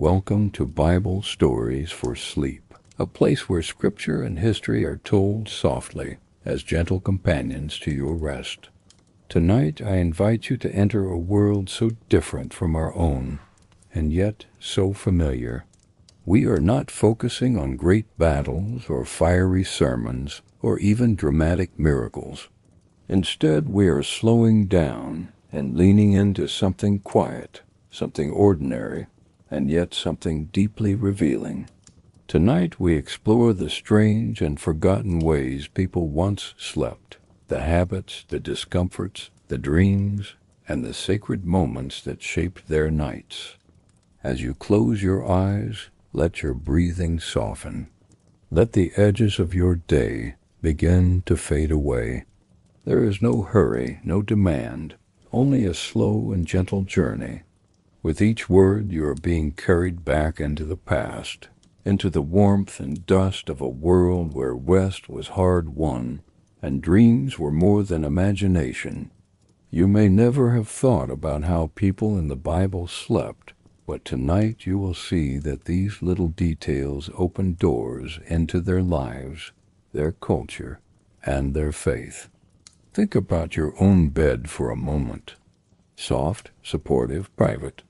Welcome to Bible Stories for Sleep, a place where scripture and history are told softly as gentle companions to your rest. Tonight I invite you to enter a world so different from our own, and yet so familiar. We are not focusing on great battles or fiery sermons or even dramatic miracles. Instead, we are slowing down and leaning into something quiet, something ordinary, and yet something deeply revealing. Tonight we explore the strange and forgotten ways people once slept, the habits, the discomforts, the dreams, and the sacred moments that shaped their nights. As you close your eyes, let your breathing soften. Let the edges of your day begin to fade away. There is no hurry, no demand, only a slow and gentle journey. With each word you are being carried back into the past, into the warmth and dust of a world where rest was hard won, and dreams were more than imagination. You may never have thought about how people in the Bible slept, but tonight you will see that these little details open doors into their lives, their culture, and their faith. Think about your own bed for a moment. Soft, supportive, private.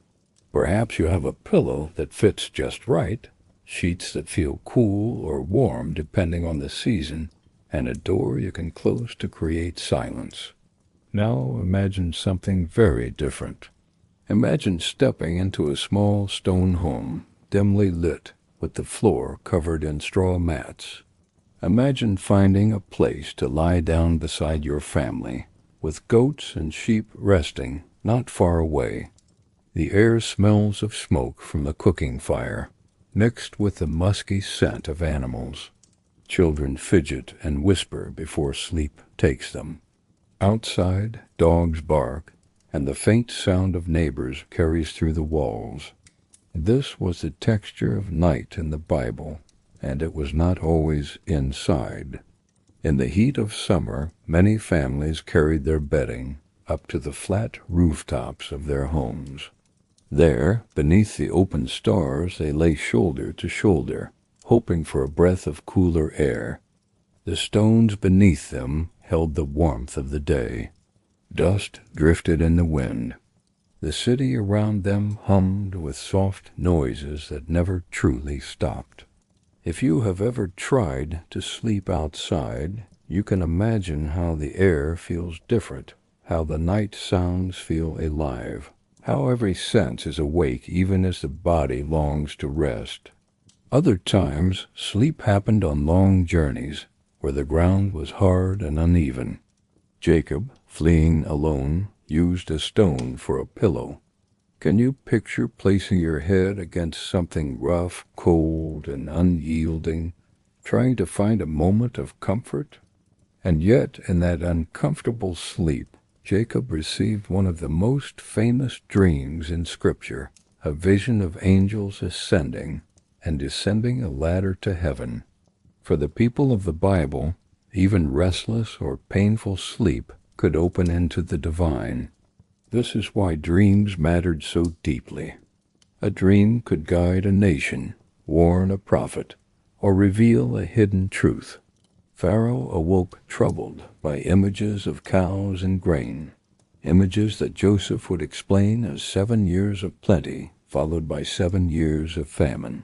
Perhaps you have a pillow that fits just right, sheets that feel cool or warm depending on the season, and a door you can close to create silence. Now imagine something very different. Imagine stepping into a small stone home, dimly lit, with the floor covered in straw mats. Imagine finding a place to lie down beside your family, with goats and sheep resting not far away. The air smells of smoke from the cooking fire, mixed with the musky scent of animals. Children fidget and whisper before sleep takes them. Outside, dogs bark, and the faint sound of neighbors carries through the walls. This was the texture of night in the Bible, and it was not always inside. In the heat of summer, many families carried their bedding up to the flat rooftops of their homes. There, beneath the open stars, they lay shoulder to shoulder, hoping for a breath of cooler air. The stones beneath them held the warmth of the day. Dust drifted in the wind. The city around them hummed with soft noises that never truly stopped. If you have ever tried to sleep outside, you can imagine how the air feels different, how the night sounds feel alive, how every sense is awake even as the body longs to rest. Other times, sleep happened on long journeys, where the ground was hard and uneven. Jacob, fleeing alone, used a stone for a pillow. Can you picture placing your head against something rough, cold, and unyielding, trying to find a moment of comfort? And yet, in that uncomfortable sleep, Jacob received one of the most famous dreams in Scripture, a vision of angels ascending and descending a ladder to heaven. For the people of the Bible, even restless or painful sleep could open into the divine. This is why dreams mattered so deeply. A dream could guide a nation, warn a prophet, or reveal a hidden truth. Pharaoh awoke troubled by images of cows and grain, images that Joseph would explain as 7 years of plenty followed by 7 years of famine.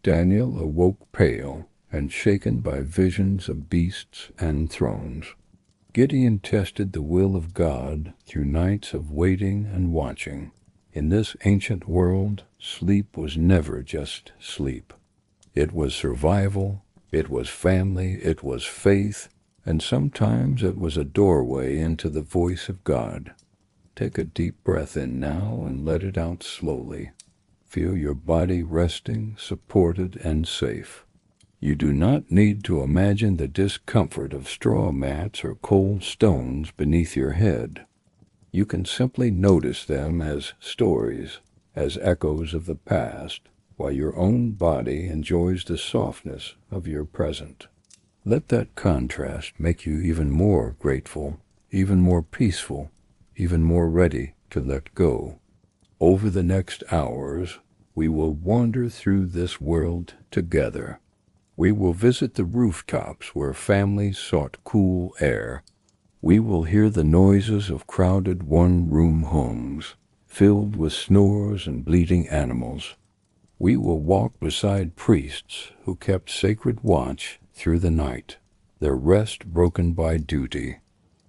Daniel awoke pale and shaken by visions of beasts and thrones. Gideon tested the will of God through nights of waiting and watching. In this ancient world, sleep was never just sleep. It was survival, it was family, it was faith, and sometimes it was a doorway into the voice of God. Take a deep breath in now and let it out slowly. Feel your body resting, supported, and safe. You do not need to imagine the discomfort of straw mats or cold stones beneath your head. You can simply notice them as stories, as echoes of the past, while your own body enjoys the softness of your present. Let that contrast make you even more grateful, even more peaceful, even more ready to let go. Over the next hours, We will wander through this world together. We will visit the rooftops where families sought cool air. We will hear the noises of crowded one-room homes, filled with snores and bleating animals. We will walk beside priests who kept sacred watch through the night, their rest broken by duty.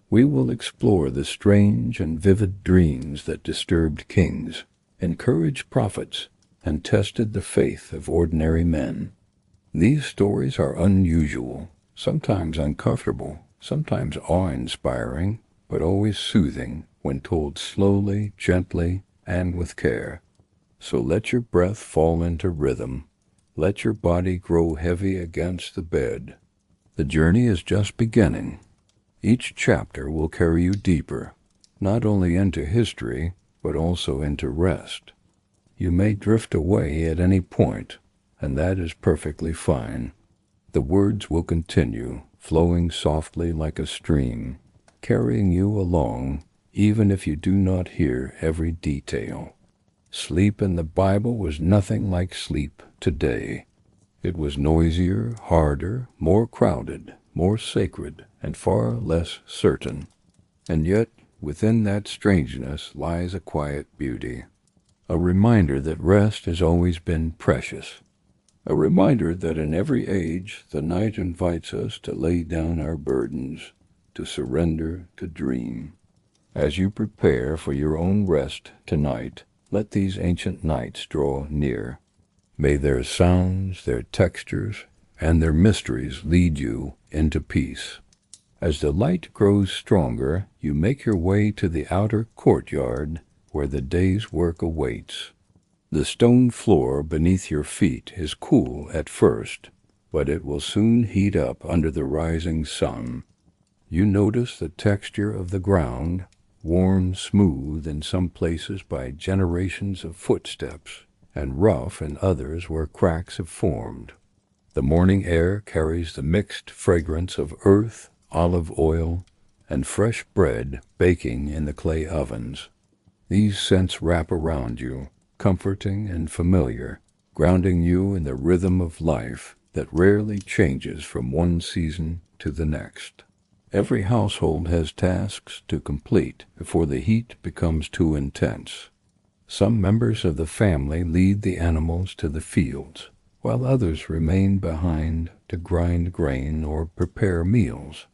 We will explore the strange and vivid dreams that disturbed kings, encouraged prophets, and tested the faith of ordinary men. These stories are unusual, sometimes uncomfortable, sometimes awe-inspiring, but always soothing when told slowly, gently, and with care. So let your breath fall into rhythm. Let your body grow heavy against the bed. The journey is just beginning. Each chapter will carry you deeper, not only into history, but also into rest. You may drift away at any point, and that is perfectly fine. The words will continue, flowing softly like a stream, carrying you along, even if you do not hear every detail. Sleep in the Bible was nothing like sleep today. It was noisier, harder, more crowded, more sacred, and far less certain. And yet, within that strangeness lies a quiet beauty, a reminder that rest has always been precious, a reminder that in every age the night invites us to lay down our burdens, to surrender, to dream. As you prepare for your own rest tonight, let these ancient nights draw near. May their sounds, their textures, and their mysteries lead you into peace. As the light grows stronger, you make your way to the outer courtyard where the day's work awaits. The stone floor beneath your feet is cool at first, but it will soon heat up under the rising sun. You notice the texture of the ground, worn smooth in some places by generations of footsteps, and rough in others where cracks have formed. The morning air carries the mixed fragrance of earth, olive oil, and fresh bread baking in the clay ovens. These scents wrap around you, comforting and familiar, grounding you in the rhythm of life that rarely changes from one season to the next. Every household has tasks to complete before the heat becomes too intense. Some members of the family lead the animals to the fields, while others remain behind to grind grain or prepare meals.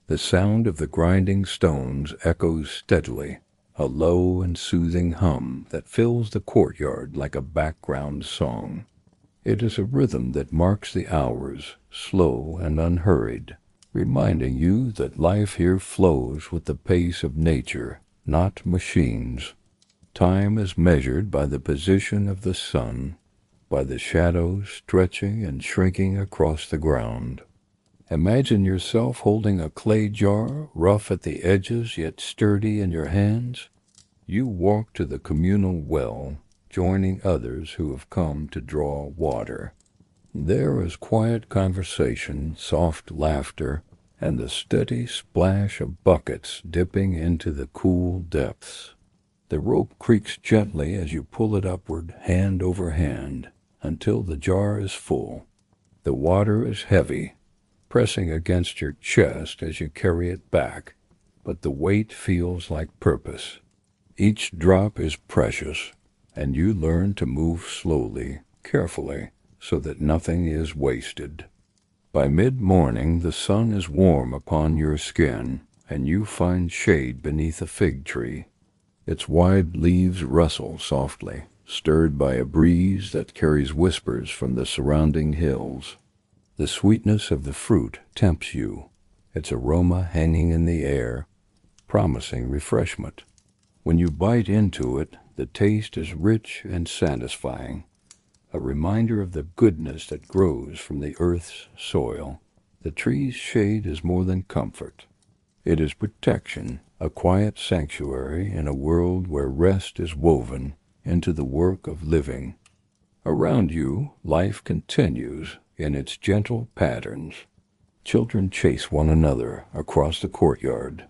The sound of the grinding stones echoes steadily, a low and soothing hum that fills the courtyard like a background song. It is a rhythm that marks the hours, slow and unhurried, reminding you that life here flows with the pace of nature, not machines. Time is measured by the position of the sun, by the shadows stretching and shrinking across the ground. Imagine yourself holding a clay jar, rough at the edges yet sturdy in your hands. You walk to the communal well, joining others who have come to draw water. There is quiet conversation, soft laughter, and the steady splash of buckets dipping into the cool depths. The rope creaks gently as you pull it upward, hand over hand, until the jar is full. The water is heavy, pressing against your chest as you carry it back, but the weight feels like purpose. Each drop is precious, and you learn to move slowly, carefully, so that nothing is wasted. By mid-morning the sun is warm upon your skin, and you find shade beneath a fig tree. Its wide leaves rustle softly, stirred by a breeze that carries whispers from the surrounding hills. The sweetness of the fruit tempts you, its aroma hanging in the air, promising refreshment. When you bite into it, the taste is rich and satisfying, a reminder of the goodness that grows from the earth's soil. The tree's shade is more than comfort. It is protection, a quiet sanctuary in a world where rest is woven into the work of living. Around you, life continues in its gentle patterns. Children chase one another across the courtyard,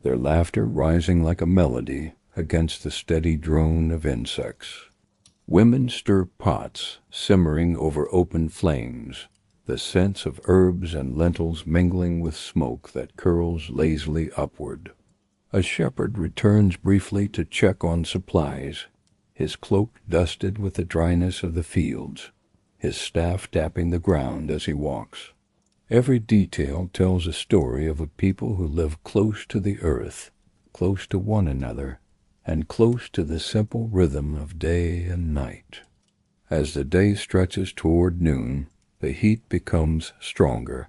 their laughter rising like a melody against the steady drone of insects. Women stir pots, simmering over open flames, the scents of herbs and lentils mingling with smoke that curls lazily upward. A shepherd returns briefly to check on supplies, his cloak dusted with the dryness of the fields, his staff tapping the ground as he walks. Every detail tells a story of a people who live close to the earth, close to one another, and close to the simple rhythm of day and night. As the day stretches toward noon, the heat becomes stronger.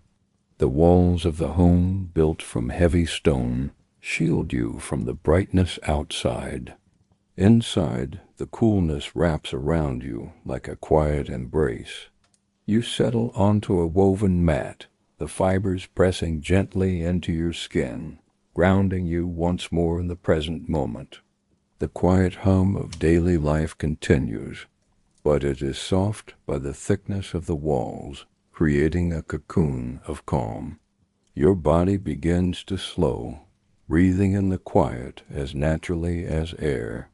The walls of the home, built from heavy stone, shield you from the brightness outside. Inside, the coolness wraps around you like a quiet embrace. You settle onto a woven mat, the fibers pressing gently into your skin, grounding you once more in the present moment. The quiet hum of daily life continues, but it is soft by the thickness of the walls, creating a cocoon of calm. Your body begins to slow, breathing in the quiet as naturally as air.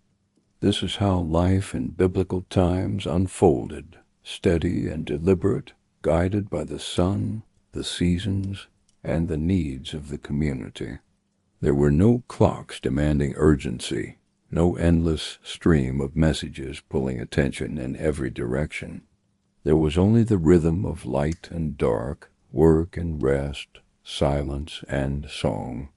This is how life in biblical times unfolded, steady and deliberate, guided by the sun, the seasons, and the needs of the community. There were no clocks demanding urgency, no endless stream of messages pulling attention in every direction. There was only the rhythm of light and dark, work and rest, silence and song.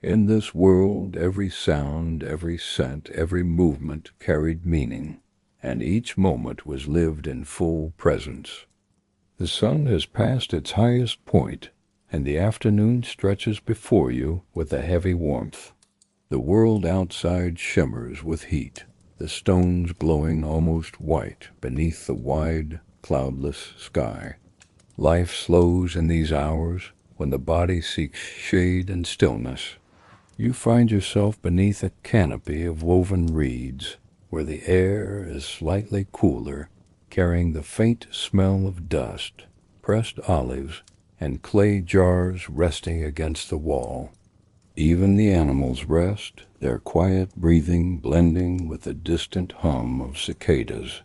In this world, every sound, every scent, every movement carried meaning, and each moment was lived in full presence. The sun has passed its highest point, and the afternoon stretches before you with a heavy warmth. The world outside shimmers with heat, the stones glowing almost white beneath the wide, cloudless sky. Life slows in these hours when the body seeks shade and stillness. You find yourself beneath a canopy of woven reeds, where the air is slightly cooler, carrying the faint smell of dust, pressed olives, and clay jars resting against the wall. Even the animals rest, their quiet breathing blending with the distant hum of cicadas.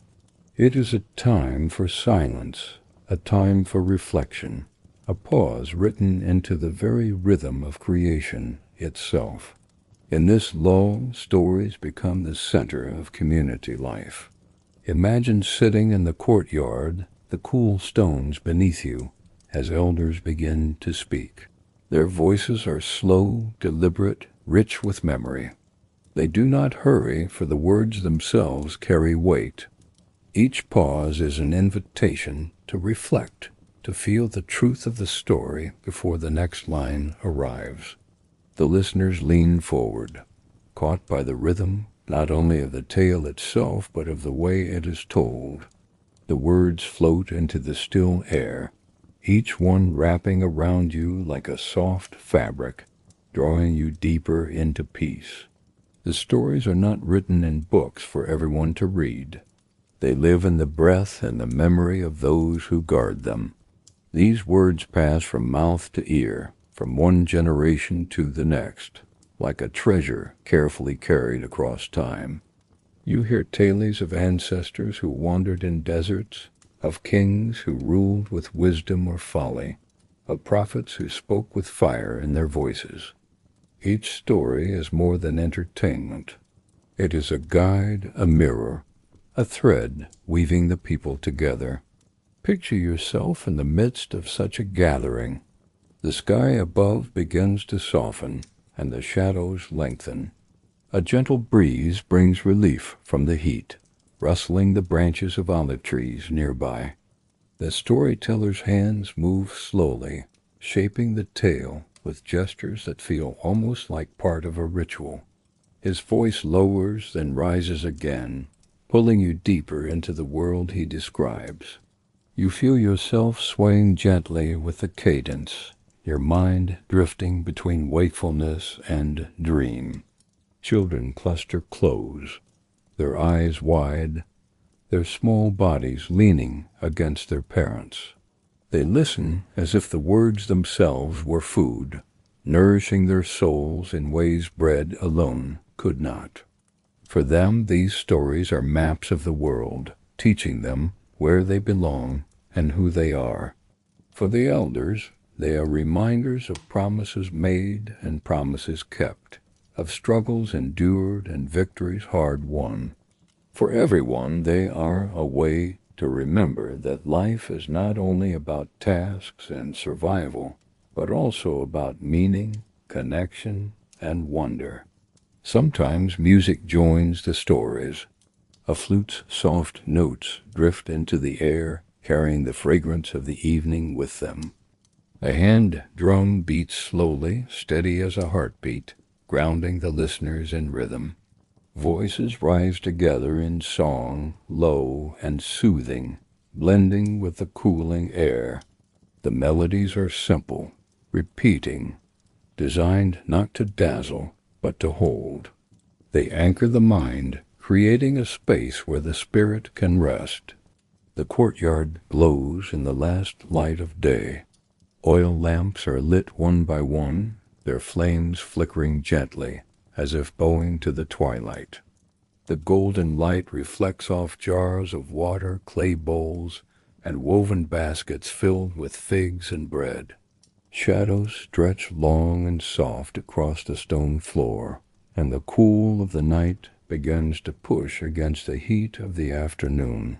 It is a time for silence, a time for reflection, a pause written into the very rhythm of creation itself. In this lull, stories become the center of community life. Imagine sitting in the courtyard, the cool stones beneath you, as elders begin to speak. Their voices are slow, deliberate, rich with memory. They do not hurry, for the words themselves carry weight. Each pause is an invitation to reflect, to feel the truth of the story before the next line arrives. The listeners lean forward, caught by the rhythm not only of the tale itself but of the way it is told. The words float into the still air, each one wrapping around you like a soft fabric, drawing you deeper into peace. The stories are not written in books for everyone to read. They live in the breath and the memory of those who guard them. These words pass from mouth to ear, from one generation to the next, like a treasure carefully carried across time. You hear tales of ancestors who wandered in deserts, of kings who ruled with wisdom or folly, of prophets who spoke with fire in their voices. Each story is more than entertainment. It is a guide, a mirror, a thread weaving the people together. Picture yourself in the midst of such a gathering. The sky above begins to soften, and the shadows lengthen. A gentle breeze brings relief from the heat, rustling the branches of olive trees nearby. The storyteller's hands move slowly, shaping the tale with gestures that feel almost like part of a ritual. His voice lowers, then rises again, pulling you deeper into the world he describes. You feel yourself swaying gently with the cadence, your mind drifting between wakefulness and dream. Children cluster close, their eyes wide, their small bodies leaning against their parents. They listen as if the words themselves were food, nourishing their souls in ways bread alone could not. For them, these stories are maps of the world, teaching them where they belong and who they are. For the elders, they are reminders of promises made and promises kept, of struggles endured and victories hard won. For everyone, they are a way to remember that life is not only about tasks and survival, but also about meaning, connection, and wonder. Sometimes music joins the stories. A flute's soft notes drift into the air, carrying the fragrance of the evening with them. A hand drum beats slowly, steady as a heartbeat, grounding the listeners in rhythm. Voices rise together in song, low and soothing, blending with the cooling air. The melodies are simple, repeating, designed not to dazzle, but to hold. They anchor the mind, creating a space where the spirit can rest. The courtyard glows in the last light of day. Oil lamps are lit one by one, their flames flickering gently, as if bowing to the twilight. The golden light reflects off jars of water, clay bowls, and woven baskets filled with figs and bread. Shadows stretch long and soft across the stone floor, and the cool of the night begins to push against the heat of the afternoon.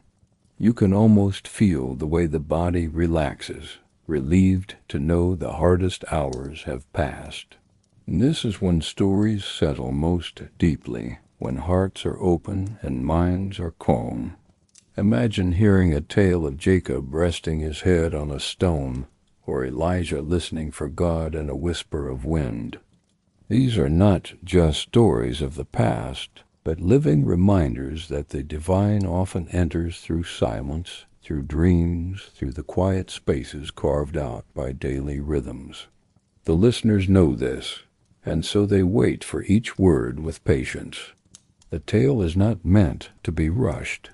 You can almost feel the way the body relaxes, relieved to know the hardest hours have passed. And this is when stories settle most deeply, when hearts are open and minds are calm. Imagine hearing a tale of Jacob resting his head on a stone, or Elijah listening for God in a whisper of wind. These are not just stories of the past, but living reminders that the divine often enters through silence, through dreams, through the quiet spaces carved out by daily rhythms. The listeners know this, and so they wait for each word with patience. The tale is not meant to be rushed.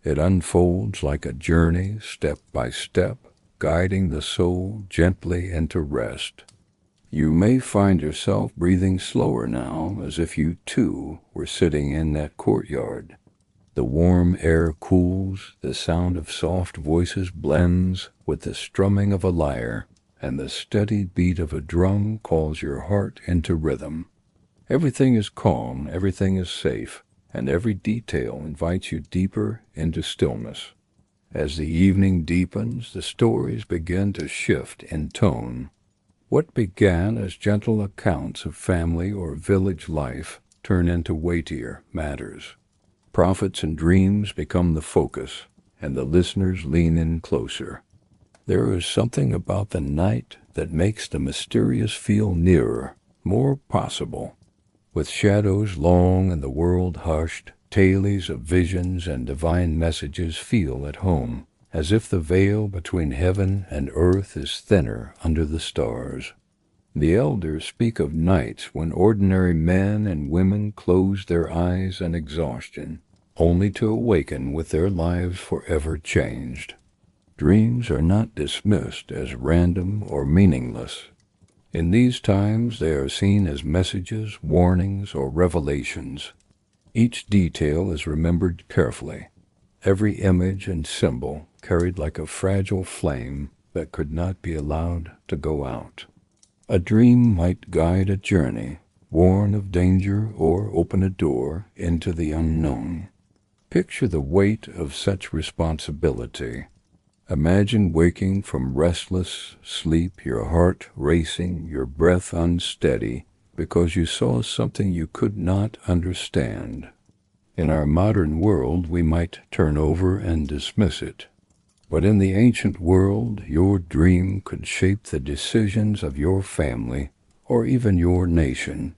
It unfolds like a journey, step by step, guiding the soul gently into rest. You may find yourself breathing slower now, as if you too were sitting in that courtyard. The warm air cools, the sound of soft voices blends with the strumming of a lyre, and the steady beat of a drum calls your heart into rhythm. Everything is calm, everything is safe, and every detail invites you deeper into stillness. As the evening deepens, the stories begin to shift in tone. What began as gentle accounts of family or village life turn into weightier matters. Prophets and dreams become the focus, and the listeners lean in closer. There is something about the night that makes the mysterious feel nearer, more possible. With shadows long and the world hushed, tales of visions and divine messages feel at home, as if the veil between heaven and earth is thinner under the stars. The elders speak of nights when ordinary men and women close their eyes in exhaustion, only to awaken with their lives forever changed. Dreams are not dismissed as random or meaningless. In these times they are seen as messages, warnings, or revelations. Each detail is remembered carefully, every image and symbol carried like a fragile flame that could not be allowed to go out. A dream might guide a journey, warn of danger, or open a door into the unknown. Picture the weight of such responsibility. Imagine waking from restless sleep, your heart racing, your breath unsteady, because you saw something you could not understand. In our modern world, we might turn over and dismiss it. But in the ancient world, your dream could shape the decisions of your family or even your nation.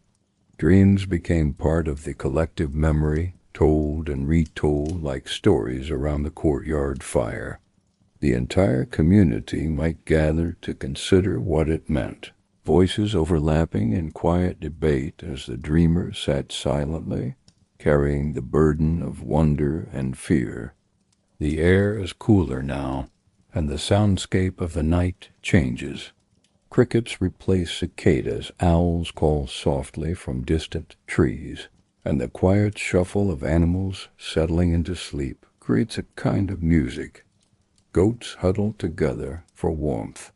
Dreams became part of the collective memory, told and retold like stories around the courtyard fire. The entire community might gather to consider what it meant, voices overlapping in quiet debate as the dreamer sat silently, carrying the burden of wonder and fear. The air is cooler now, and the soundscape of the night changes. Crickets replace cicadas, owls call softly from distant trees, and the quiet shuffle of animals settling into sleep creates a kind of music. Goats huddle together for warmth.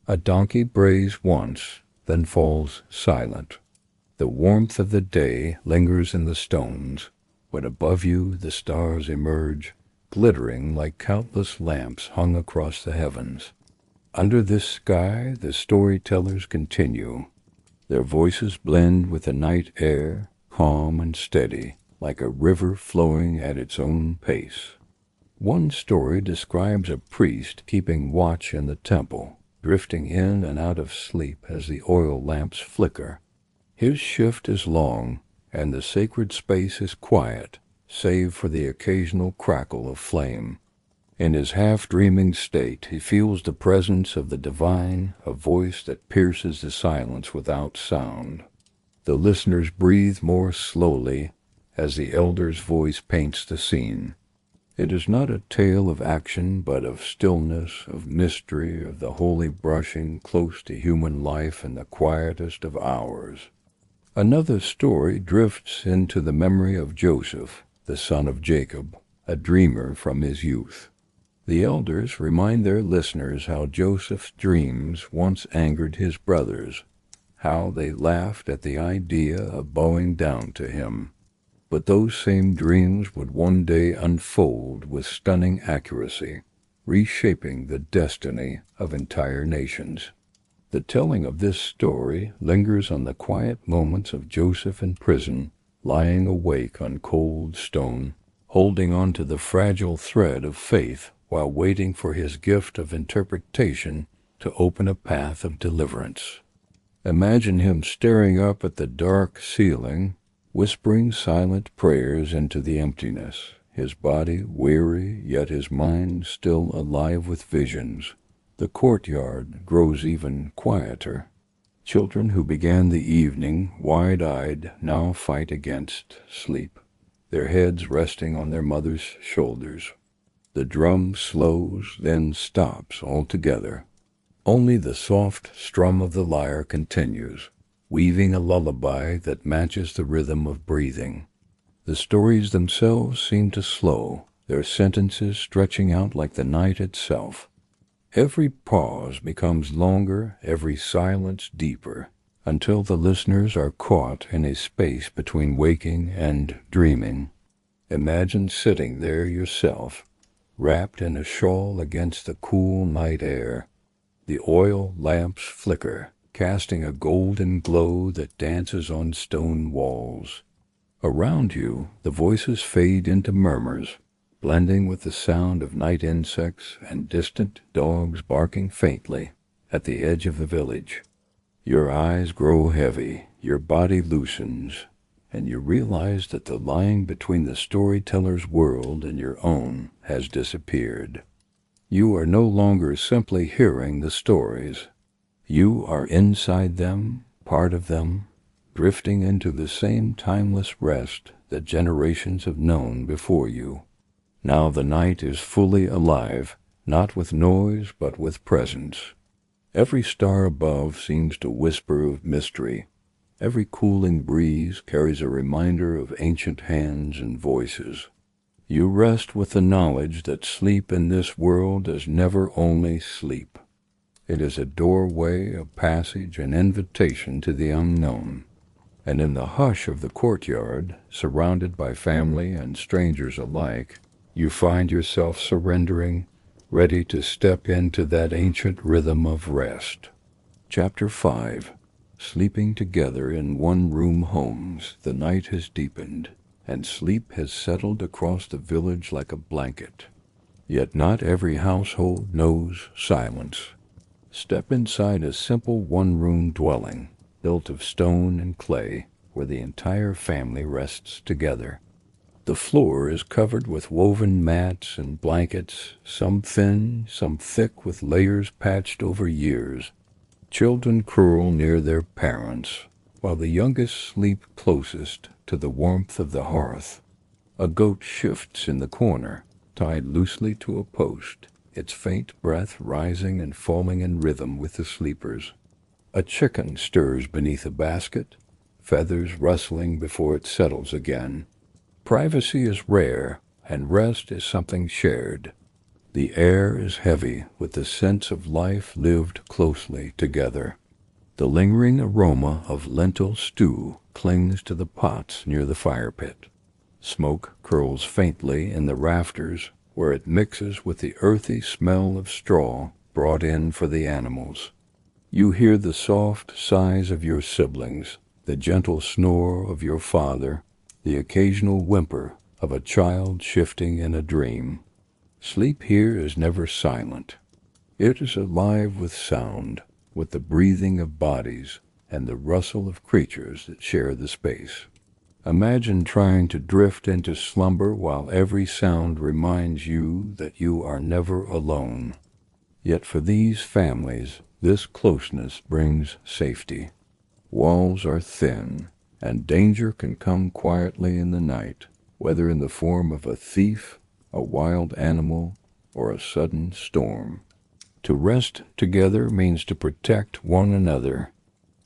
A donkey brays once, then falls silent. The warmth of the day lingers in the stones, when above you the stars emerge, glittering like countless lamps hung across the heavens. Under this sky the storytellers continue. Their voices blend with the night air, calm and steady, like a river flowing at its own pace. One story describes a priest keeping watch in the temple, drifting in and out of sleep as the oil lamps flicker. His shift is long, and the sacred space is quiet, save for the occasional crackle of flame. In his half-dreaming state, he feels the presence of the divine, a voice that pierces the silence without sound. The listeners breathe more slowly as the elder's voice paints the scene. It is not a tale of action, but of stillness, of mystery, of the holy brushing close to human life in the quietest of hours. Another story drifts into the memory of Joseph, the son of Jacob, a dreamer from his youth. The elders remind their listeners how Joseph's dreams once angered his brothers, how they laughed at the idea of bowing down to him. But those same dreams would one day unfold with stunning accuracy, reshaping the destiny of entire nations. The telling of this story lingers on the quiet moments of Joseph in prison, lying awake on cold stone, holding on to the fragile thread of faith while waiting for his gift of interpretation to open a path of deliverance. Imagine him staring up at the dark ceiling, whispering silent prayers into the emptiness, his body weary, yet his mind still alive with visions. The courtyard grows even quieter. Children who began the evening wide-eyed now fight against sleep, their heads resting on their mother's shoulders. The drum slows, then stops altogether. Only the soft strum of the lyre continues, weaving a lullaby that matches the rhythm of breathing. The stories themselves seem to slow, their sentences stretching out like the night itself. Every pause becomes longer, every silence deeper, until the listeners are caught in a space between waking and dreaming. Imagine sitting there yourself, wrapped in a shawl against the cool night air. The oil lamps flicker, casting a golden glow that dances on stone walls. Around you, the voices fade into murmurs, blending with the sound of night insects and distant dogs barking faintly at the edge of the village. Your eyes grow heavy, your body loosens, and you realize that the line between the storyteller's world and your own has disappeared. You are no longer simply hearing the stories. You are inside them, part of them, drifting into the same timeless rest that generations have known before you. Now the night is fully alive, not with noise but with presence. Every star above seems to whisper of mystery. Every cooling breeze carries a reminder of ancient hands and voices. You rest with the knowledge that sleep in this world is never only sleep. It is a doorway, a passage, an invitation to the unknown. And in the hush of the courtyard, surrounded by family and strangers alike, you find yourself surrendering, ready to step into that ancient rhythm of rest. Chapter 5. Sleeping together in one-room homes, the night has deepened, and sleep has settled across the village like a blanket. Yet not every household knows silence. Step inside a simple one-room dwelling, built of stone and clay, where the entire family rests together. The floor is covered with woven mats and blankets, some thin, some thick with layers patched over years. Children curl near their parents, while the youngest sleep closest to the warmth of the hearth. A goat shifts in the corner, tied loosely to a post, its faint breath rising and falling in rhythm with the sleepers. A chicken stirs beneath a basket, feathers rustling before it settles again. Privacy is rare, and rest is something shared. The air is heavy with the sense of life lived closely together. The lingering aroma of lentil stew clings to the pots near the fire pit. Smoke curls faintly in the rafters where it mixes with the earthy smell of straw brought in for the animals. You hear the soft sighs of your siblings, the gentle snore of your father, the occasional whimper of a child shifting in a dream. Sleep here is never silent. It is alive with sound, with the breathing of bodies and the rustle of creatures that share the space. Imagine trying to drift into slumber while every sound reminds you that you are never alone. Yet for these families, this closeness brings safety. Walls are thin, and danger can come quietly in the night, whether in the form of a thief, a wild animal, or a sudden storm. To rest together means to protect one another.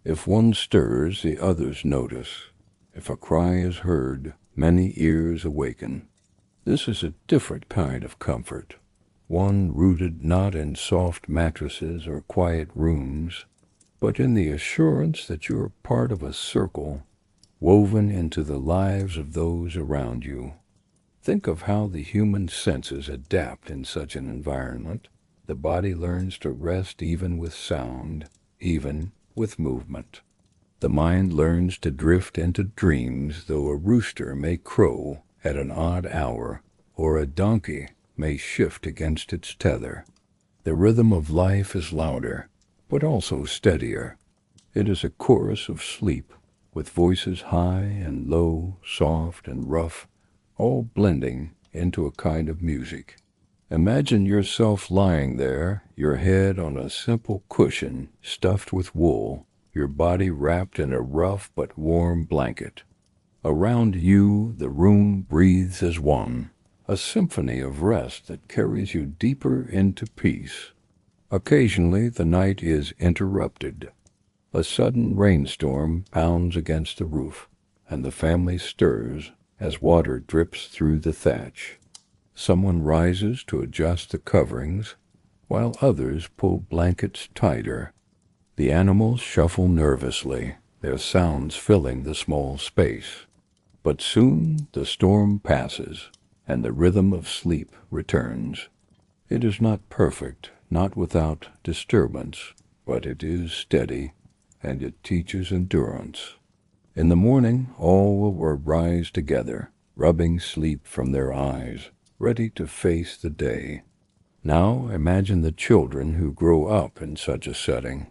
If one stirs, the others notice. If a cry is heard, many ears awaken. This is a different kind of comfort, one rooted not in soft mattresses or quiet rooms, but in the assurance that you are part of a circle woven into the lives of those around you. Think of how the human senses adapt in such an environment. The body learns to rest even with sound, even with movement. The mind learns to drift into dreams, though a rooster may crow at an odd hour, or a donkey may shift against its tether. The rhythm of life is louder, but also steadier. It is a chorus of sleep, with voices high and low, soft and rough, all blending into a kind of music. Imagine yourself lying there, your head on a simple cushion stuffed with wool, your body wrapped in a rough but warm blanket. Around you, the room breathes as one, a symphony of rest that carries you deeper into peace. Occasionally, the night is interrupted. A sudden rainstorm pounds against the roof, and the family stirs as water drips through the thatch. Someone rises to adjust the coverings, while others pull blankets tighter. The animals shuffle nervously, their sounds filling the small space. But soon the storm passes, and the rhythm of sleep returns. It is not perfect, not without disturbance, but it is steady, and it teaches endurance. In the morning all will arise together, rubbing sleep from their eyes, ready to face the day. Now imagine the children who grow up in such a setting.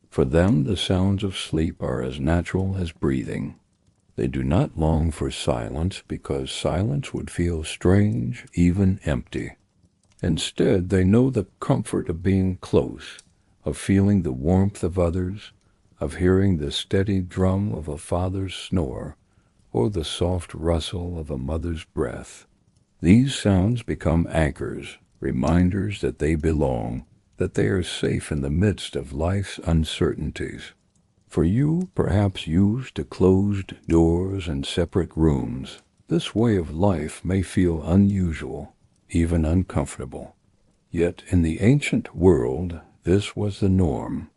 For them the sounds of sleep are as natural as breathing. They do not long for silence because silence would feel strange, even empty. Instead, they know the comfort of being close, of feeling the warmth of others, of hearing the steady drum of a father's snore, or the soft rustle of a mother's breath. These sounds become anchors, reminders that they belong, that they are safe in the midst of life's uncertainties. For you, perhaps used to closed doors and separate rooms, this way of life may feel unusual, even uncomfortable. Yet in the ancient world, this was the norm.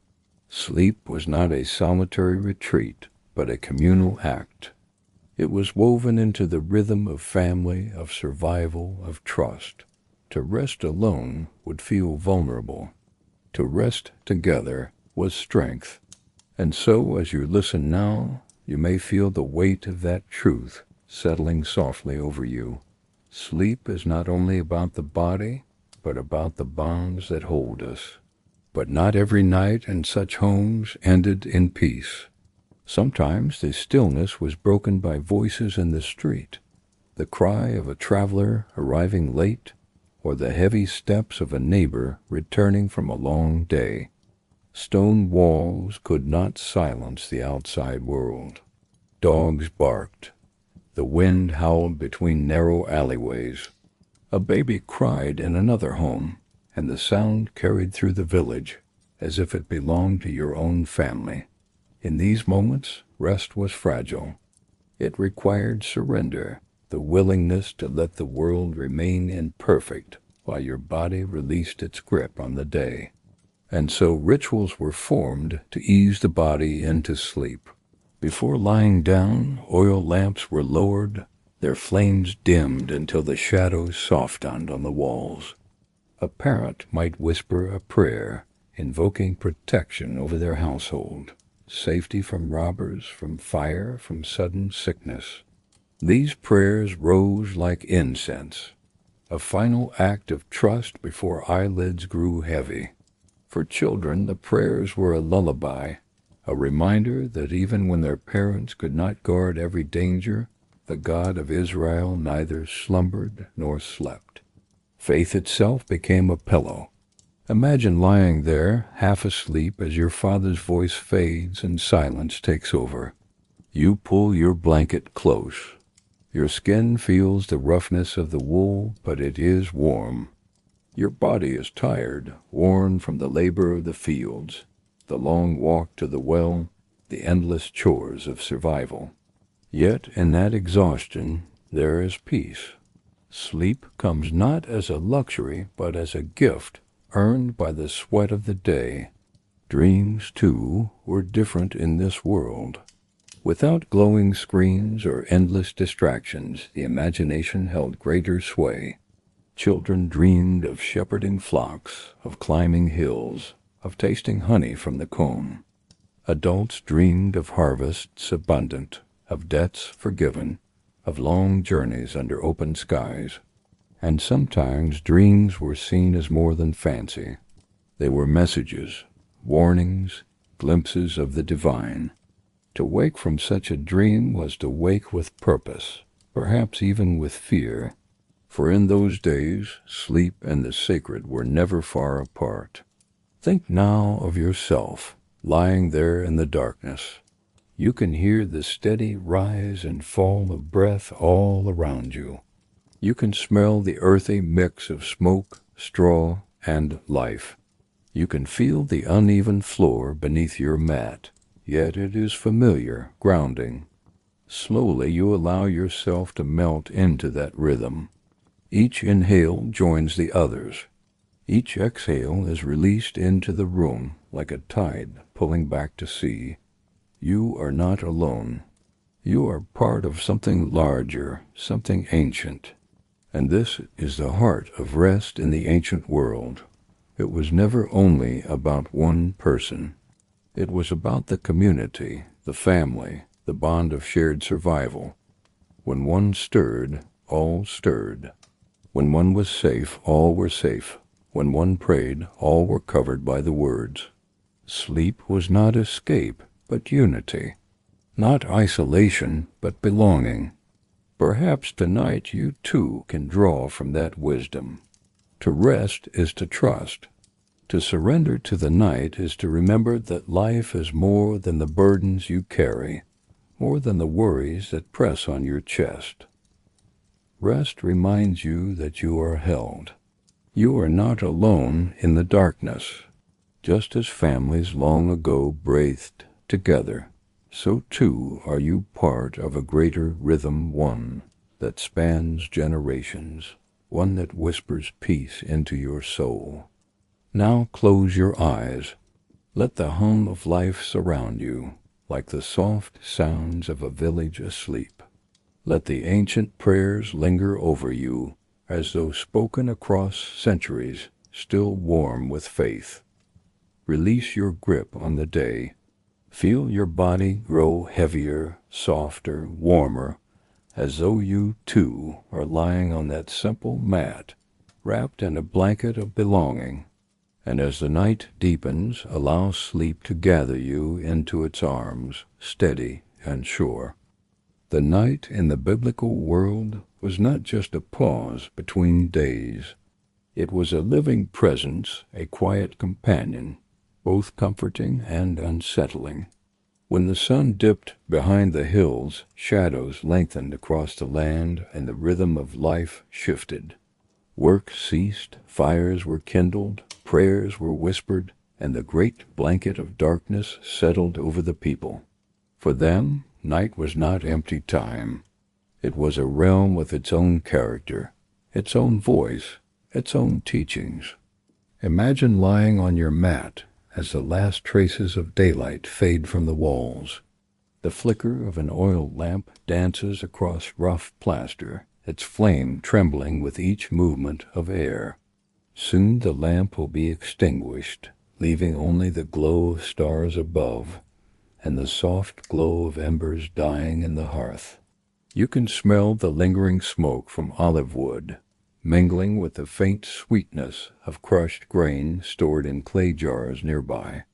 Sleep was not a solitary retreat, but a communal act. It was woven into the rhythm of family, of survival, of trust. To rest alone would feel vulnerable. To rest together was strength. And so, as you listen now, you may feel the weight of that truth settling softly over you. Sleep is not only about the body, but about the bonds that hold us. But not every night in such homes ended in peace. Sometimes the stillness was broken by voices in the street, the cry of a traveler arriving late, or the heavy steps of a neighbor returning from a long day. Stone walls could not silence the outside world. Dogs barked. The wind howled between narrow alleyways. A baby cried in another home, and the sound carried through the village as if it belonged to your own family. In these moments, rest was fragile. It required surrender, the willingness to let the world remain imperfect while your body released its grip on the day. And so rituals were formed to ease the body into sleep. Before lying down, oil lamps were lowered, their flames dimmed until the shadows softened on the walls. A parent might whisper a prayer, invoking protection over their household, safety from robbers, from fire, from sudden sickness. These prayers rose like incense, a final act of trust before eyelids grew heavy. For children, the prayers were a lullaby, a reminder that even when their parents could not guard every danger, the God of Israel neither slumbered nor slept. Faith itself became a pillow. Imagine lying there, half asleep, as your father's voice fades and silence takes over. You pull your blanket close. Your skin feels the roughness of the wool, but it is warm. Your body is tired, worn from the labor of the fields, the long walk to the well, the endless chores of survival. Yet in that exhaustion there is peace. Sleep comes not as a luxury, but as a gift earned by the sweat of the day. Dreams, too, were different in this world. Without glowing screens or endless distractions, the imagination held greater sway. Children dreamed of shepherding flocks, of climbing hills, of tasting honey from the comb. Adults dreamed of harvests abundant, of debts forgiven, of long journeys under open skies. And sometimes dreams were seen as more than fancy. They were messages, warnings, glimpses of the divine. To wake from such a dream was to wake with purpose, perhaps even with fear. For in those days, sleep and the sacred were never far apart. Think now of yourself, lying there in the darkness. You can hear the steady rise and fall of breath all around you. You can smell the earthy mix of smoke, straw, and life. You can feel the uneven floor beneath your mat, yet it is familiar, grounding. Slowly you allow yourself to melt into that rhythm. Each inhale joins the others. Each exhale is released into the room like a tide pulling back to sea. You are not alone. You are part of something larger, something ancient. And this is the heart of rest in the ancient world. It was never only about one person. It was about the community, the family, the bond of shared survival. When one stirred, all stirred. When one was safe, all were safe. When one prayed, all were covered by the words. Sleep was not escape, but unity. Not isolation, but belonging. Perhaps tonight you too can draw from that wisdom. To rest is to trust. To surrender to the night is to remember that life is more than the burdens you carry, more than the worries that press on your chest. Rest reminds you that you are held. You are not alone in the darkness. Just as families long ago breathed together, so too are you part of a greater rhythm, one that spans generations, one that whispers peace into your soul. Now close your eyes. Let the hum of life surround you, like the soft sounds of a village asleep. Let the ancient prayers linger over you, as though spoken across centuries, still warm with faith. Release your grip on the day. Feel your body grow heavier, softer, warmer, as though you, too, are lying on that simple mat, wrapped in a blanket of belonging. And as the night deepens, allow sleep to gather you into its arms, steady and sure. The night in the biblical world was not just a pause between days. It was a living presence, a quiet companion, both comforting and unsettling. When the sun dipped behind the hills, shadows lengthened across the land, and the rhythm of life shifted. Work ceased, fires were kindled, prayers were whispered, and the great blanket of darkness settled over the people. For them, night was not empty time. It was a realm with its own character, its own voice, its own teachings. Imagine lying on your mat as the last traces of daylight fade from the walls. The flicker of an oil lamp dances across rough plaster, its flame trembling with each movement of air. Soon the lamp will be extinguished, leaving only the glow of stars above and the soft glow of embers dying in the hearth. You can smell the lingering smoke from olive wood, mingling with the faint sweetness of crushed grain stored in clay jars nearby.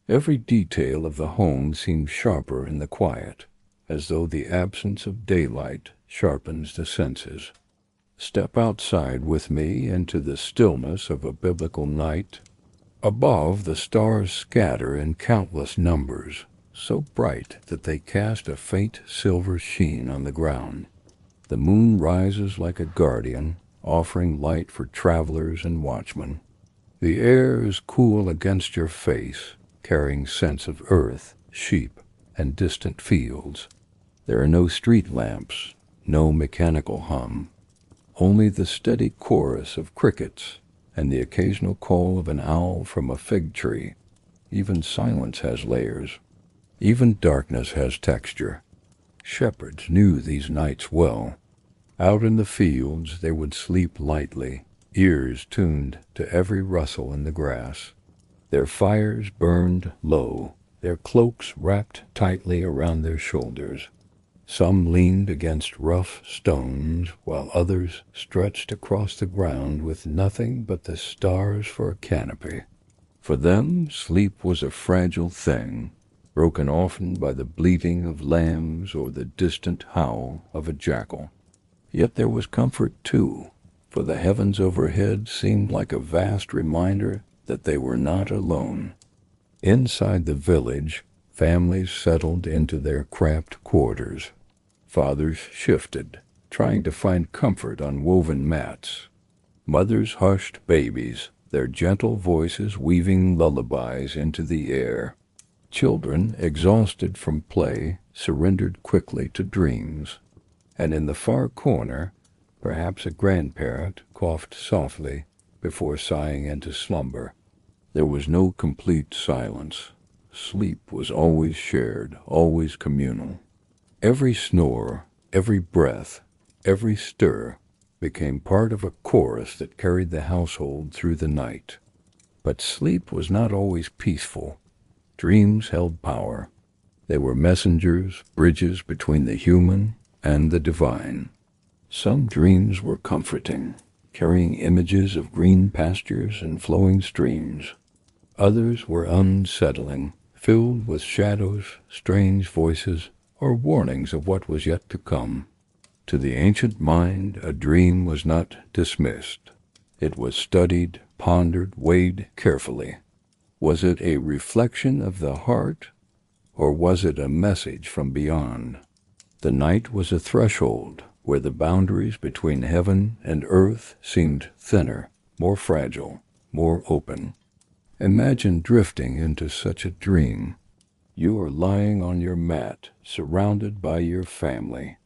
Every detail of the home seems sharper in the quiet, as though the absence of daylight sharpens the senses. Step outside with me into the stillness of a biblical night. Above, the stars scatter in countless numbers, so bright that they cast a faint silver sheen on the ground. The moon rises like a guardian, offering light for travelers and watchmen. The air is cool against your face, carrying scents of earth, sheep, and distant fields. There are no street lamps, no mechanical hum, only the steady chorus of crickets and the occasional call of an owl from a fig tree. Even silence has layers. Even darkness has texture. Shepherds knew these nights well. Out in the fields they would sleep lightly, ears tuned to every rustle in the grass. Their fires burned low, their cloaks wrapped tightly around their shoulders. Some leaned against rough stones, while others stretched across the ground with nothing but the stars for a canopy. For them, sleep was a fragile thing, broken often by the bleating of lambs or the distant howl of a jackal. Yet there was comfort, too, for the heavens overhead seemed like a vast reminder that they were not alone. Inside the village, families settled into their cramped quarters. Fathers shifted, trying to find comfort on woven mats. Mothers hushed babies, their gentle voices weaving lullabies into the air. Children, exhausted from play, surrendered quickly to dreams. And in the far corner, perhaps a grandparent coughed softly before sighing into slumber. There was no complete silence. Sleep was always shared, always communal. Every snore, every breath, every stir became part of a chorus that carried the household through the night. But sleep was not always peaceful. Dreams held power. They were messengers, bridges between the human and the divine. Some dreams were comforting, carrying images of green pastures and flowing streams. Others were unsettling, filled with shadows, strange voices, or warnings of what was yet to come. To the ancient mind, a dream was not dismissed. It was studied, pondered, weighed carefully. Was it a reflection of the heart, or was it a message from beyond? The night was a threshold where the boundaries between heaven and earth seemed thinner, more fragile, more open. Imagine drifting into such a dream. You are lying on your mat, surrounded by your family.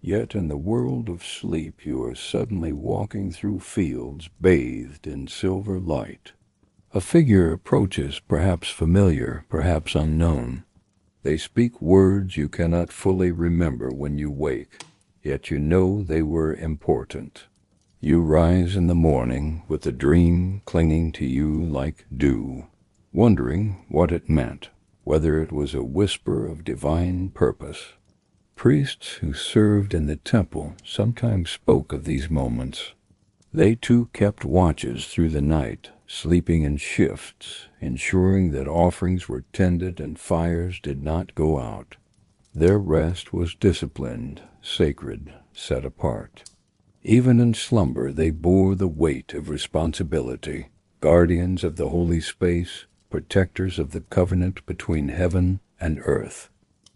Yet in the world of sleep you are suddenly walking through fields bathed in silver light. A figure approaches, perhaps familiar, perhaps unknown. They speak words you cannot fully remember when you wake, yet you know they were important. You rise in the morning with the dream clinging to you like dew, wondering what it meant, whether it was a whisper of divine purpose. Priests who served in the temple sometimes spoke of these moments. They too kept watches through the night, sleeping in shifts, ensuring that offerings were tended and fires did not go out. Their rest was disciplined, sacred, set apart. Even in slumber they bore the weight of responsibility, guardians of the holy space, protectors of the covenant between heaven and earth.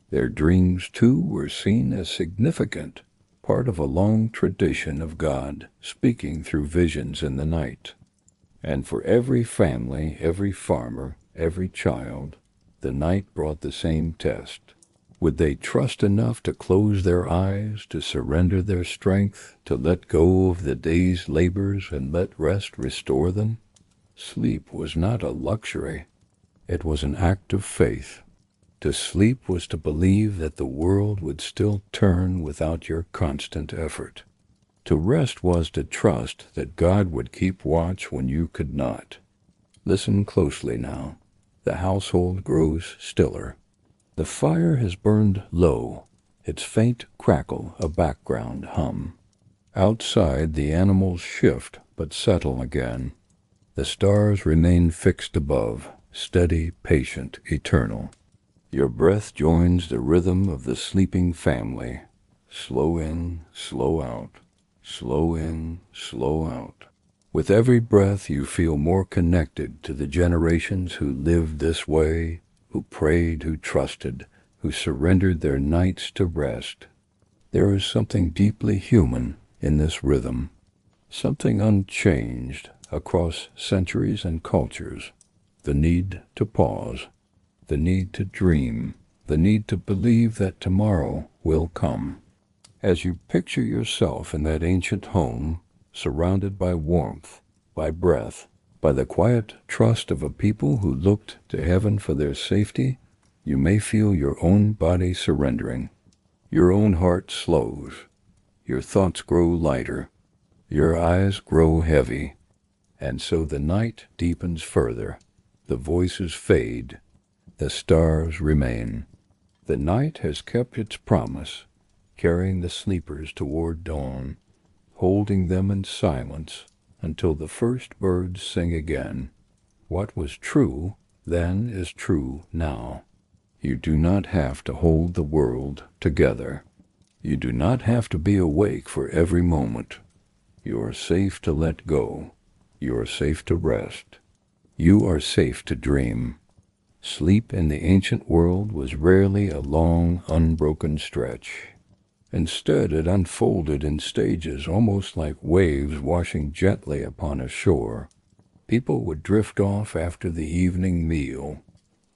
Their dreams, too, were seen as significant, part of a long tradition of God speaking through visions in the night. And for every family, every farmer, every child, the night brought the same test. Would they trust enough to close their eyes, to surrender their strength, to let go of the day's labors and let rest restore them? Sleep was not a luxury. It was an act of faith. To sleep was to believe that the world would still turn without your constant effort. To rest was to trust that God would keep watch when you could not. Listen closely now. The household grows stiller. The fire has burned low, its faint crackle a background hum. Outside the animals shift but settle again. The stars remain fixed above, steady, patient, eternal. Your breath joins the rhythm of the sleeping family. Slow in, slow out. Slow in, slow out. With every breath you feel more connected to the generations who lived this way, who prayed, who trusted, who surrendered their nights to rest. There is something deeply human in this rhythm, something unchanged across centuries and cultures. The need to pause, the need to dream, the need to believe that tomorrow will come. As you picture yourself in that ancient home, surrounded by warmth, by breath, by the quiet trust of a people who looked to heaven for their safety, you may feel your own body surrendering. Your own heart slows. Your thoughts grow lighter. Your eyes grow heavy. And so the night deepens further. The voices fade. The stars remain. The night has kept its promise, carrying the sleepers toward dawn, holding them in silence until the first birds sing again. What was true then is true now. You do not have to hold the world together. You do not have to be awake for every moment. You are safe to let go. You are safe to rest. You are safe to dream. Sleep in the ancient world was rarely a long, unbroken stretch. Instead, it unfolded in stages almost like waves washing gently upon a shore. People would drift off after the evening meal,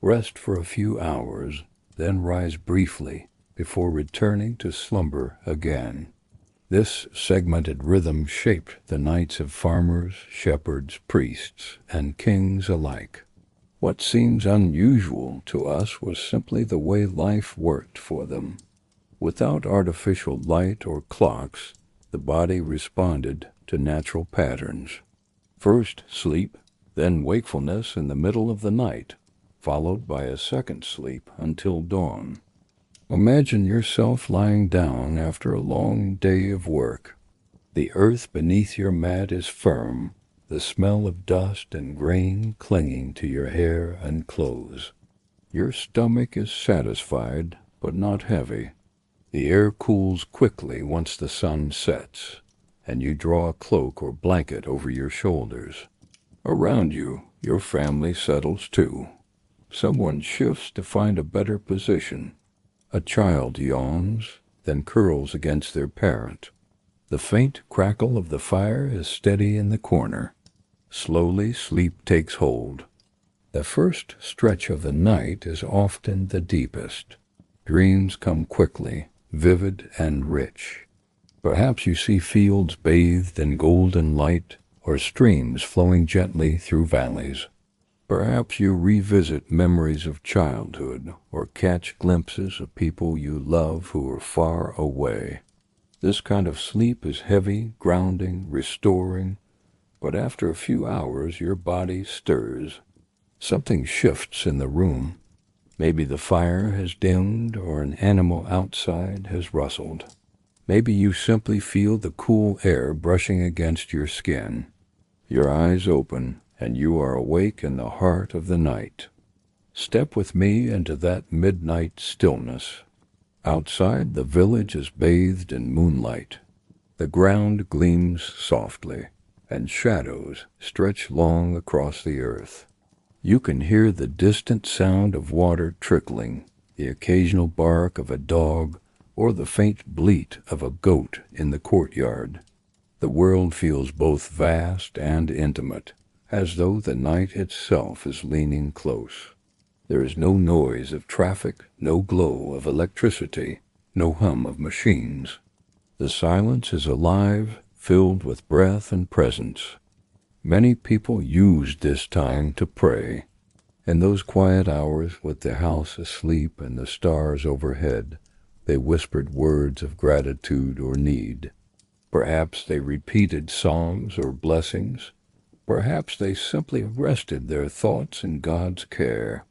rest for a few hours, then rise briefly before returning to slumber again. This segmented rhythm shaped the nights of farmers, shepherds, priests, and kings alike. What seems unusual to us was simply the way life worked for them. Without artificial light or clocks, the body responded to natural patterns. First sleep, then wakefulness in the middle of the night, followed by a second sleep until dawn. Imagine yourself lying down after a long day of work. The earth beneath your mat is firm, the smell of dust and grain clinging to your hair and clothes. Your stomach is satisfied, but not heavy. The air cools quickly once the sun sets, and you draw a cloak or blanket over your shoulders. Around you, your family settles too. Someone shifts to find a better position. A child yawns, then curls against their parent. The faint crackle of the fire is steady in the corner. Slowly, sleep takes hold. The first stretch of the night is often the deepest. Dreams come quickly, vivid and rich. Perhaps you see fields bathed in golden light, or streams flowing gently through valleys. Perhaps you revisit memories of childhood, or catch glimpses of people you love who are far away. This kind of sleep is heavy, grounding, restoring, but after a few hours your body stirs. Something shifts in the room. Maybe the fire has dimmed, or an animal outside has rustled. Maybe you simply feel the cool air brushing against your skin. Your eyes open, and you are awake in the heart of the night. Step with me into that midnight stillness. Outside, the village is bathed in moonlight. The ground gleams softly, and shadows stretch long across the earth. You can hear the distant sound of water trickling, the occasional bark of a dog, or the faint bleat of a goat in the courtyard. The world feels both vast and intimate, as though the night itself is leaning close. There is no noise of traffic, no glow of electricity, no hum of machines. The silence is alive, filled with breath and presence. Many people used this time to pray. In those quiet hours, with the house asleep and the stars overhead, they whispered words of gratitude or need. Perhaps they repeated psalms or blessings. Perhaps they simply rested their thoughts in God's care.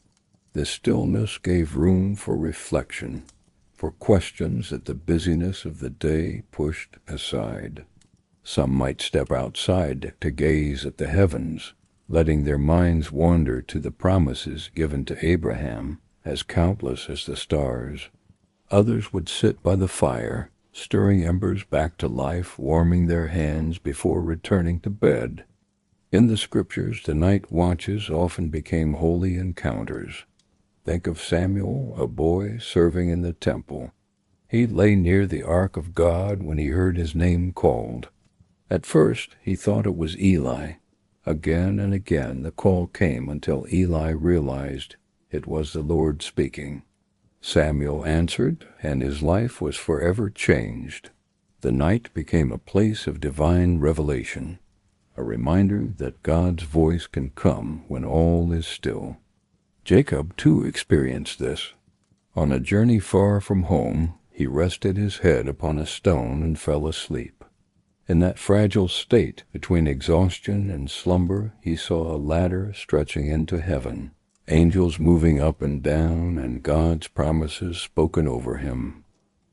The stillness gave room for reflection, for questions that the busyness of the day pushed aside. Some might step outside to gaze at the heavens, letting their minds wander to the promises given to Abraham, as countless as the stars. Others would sit by the fire, stirring embers back to life, warming their hands before returning to bed. In the scriptures, the night watches often became holy encounters. Think of Samuel, a boy serving in the temple. He lay near the ark of God when he heard his name called. At first, he thought it was Eli. Again and again the call came until Eli realized it was the Lord speaking. Samuel answered, and his life was forever changed. The night became a place of divine revelation, a reminder that God's voice can come when all is still. Jacob, too, experienced this. On a journey far from home, he rested his head upon a stone and fell asleep. In that fragile state, between exhaustion and slumber, he saw a ladder stretching into heaven, angels moving up and down, and God's promises spoken over him.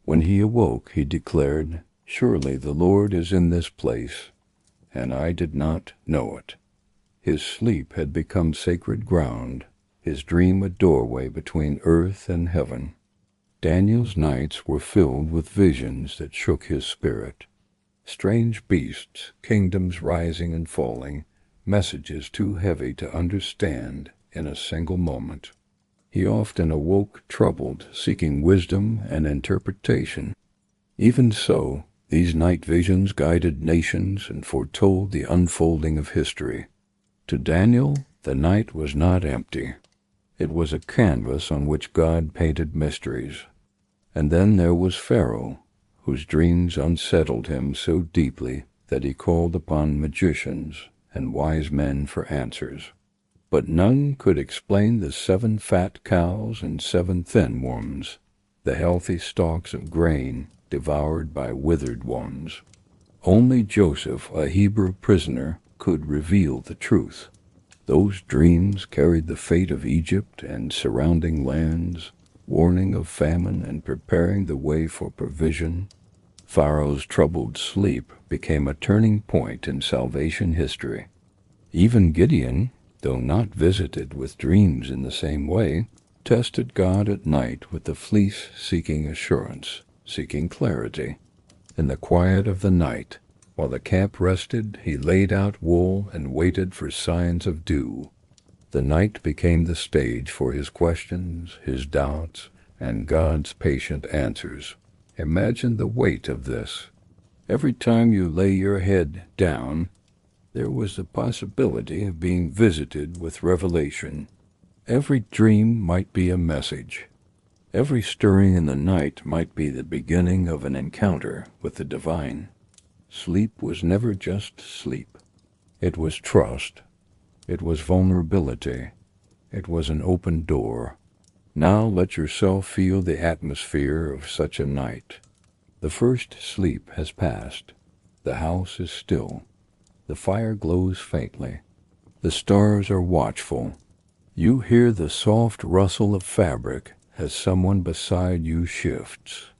When he awoke, he declared, "Surely the Lord is in this place, and I did not know it." His sleep had become sacred ground, his dream a doorway between earth and heaven. Daniel's nights were filled with visions that shook his spirit. Strange beasts, kingdoms rising and falling, messages too heavy to understand in a single moment. He often awoke troubled, seeking wisdom and interpretation. Even so, these night visions guided nations and foretold the unfolding of history. To Daniel, the night was not empty. It was a canvas on which God painted mysteries. And then there was Pharaoh, whose dreams unsettled him so deeply that he called upon magicians and wise men for answers. But none could explain the 7 fat cows and 7 thin ones, the healthy stalks of grain devoured by withered ones. Only Joseph, a Hebrew prisoner, could reveal the truth. Those dreams carried the fate of Egypt and surrounding lands, warning of famine and preparing the way for provision. Pharaoh's troubled sleep became a turning point in salvation history. Even Gideon, though not visited with dreams in the same way, tested God at night with the fleece, seeking assurance, seeking clarity. In the quiet of the night, while the camp rested, he laid out wool and waited for signs of dew. The night became the stage for his questions, his doubts, and God's patient answers. Imagine the weight of this. Every time you lay your head down, there was the possibility of being visited with revelation. Every dream might be a message. Every stirring in the night might be the beginning of an encounter with the divine. Sleep was never just sleep. It was trust. It was vulnerability. It was an open door. Now let yourself feel the atmosphere of such a night. The first sleep has passed. The house is still. The fire glows faintly. The stars are watchful. You hear the soft rustle of fabric as someone beside you shifts.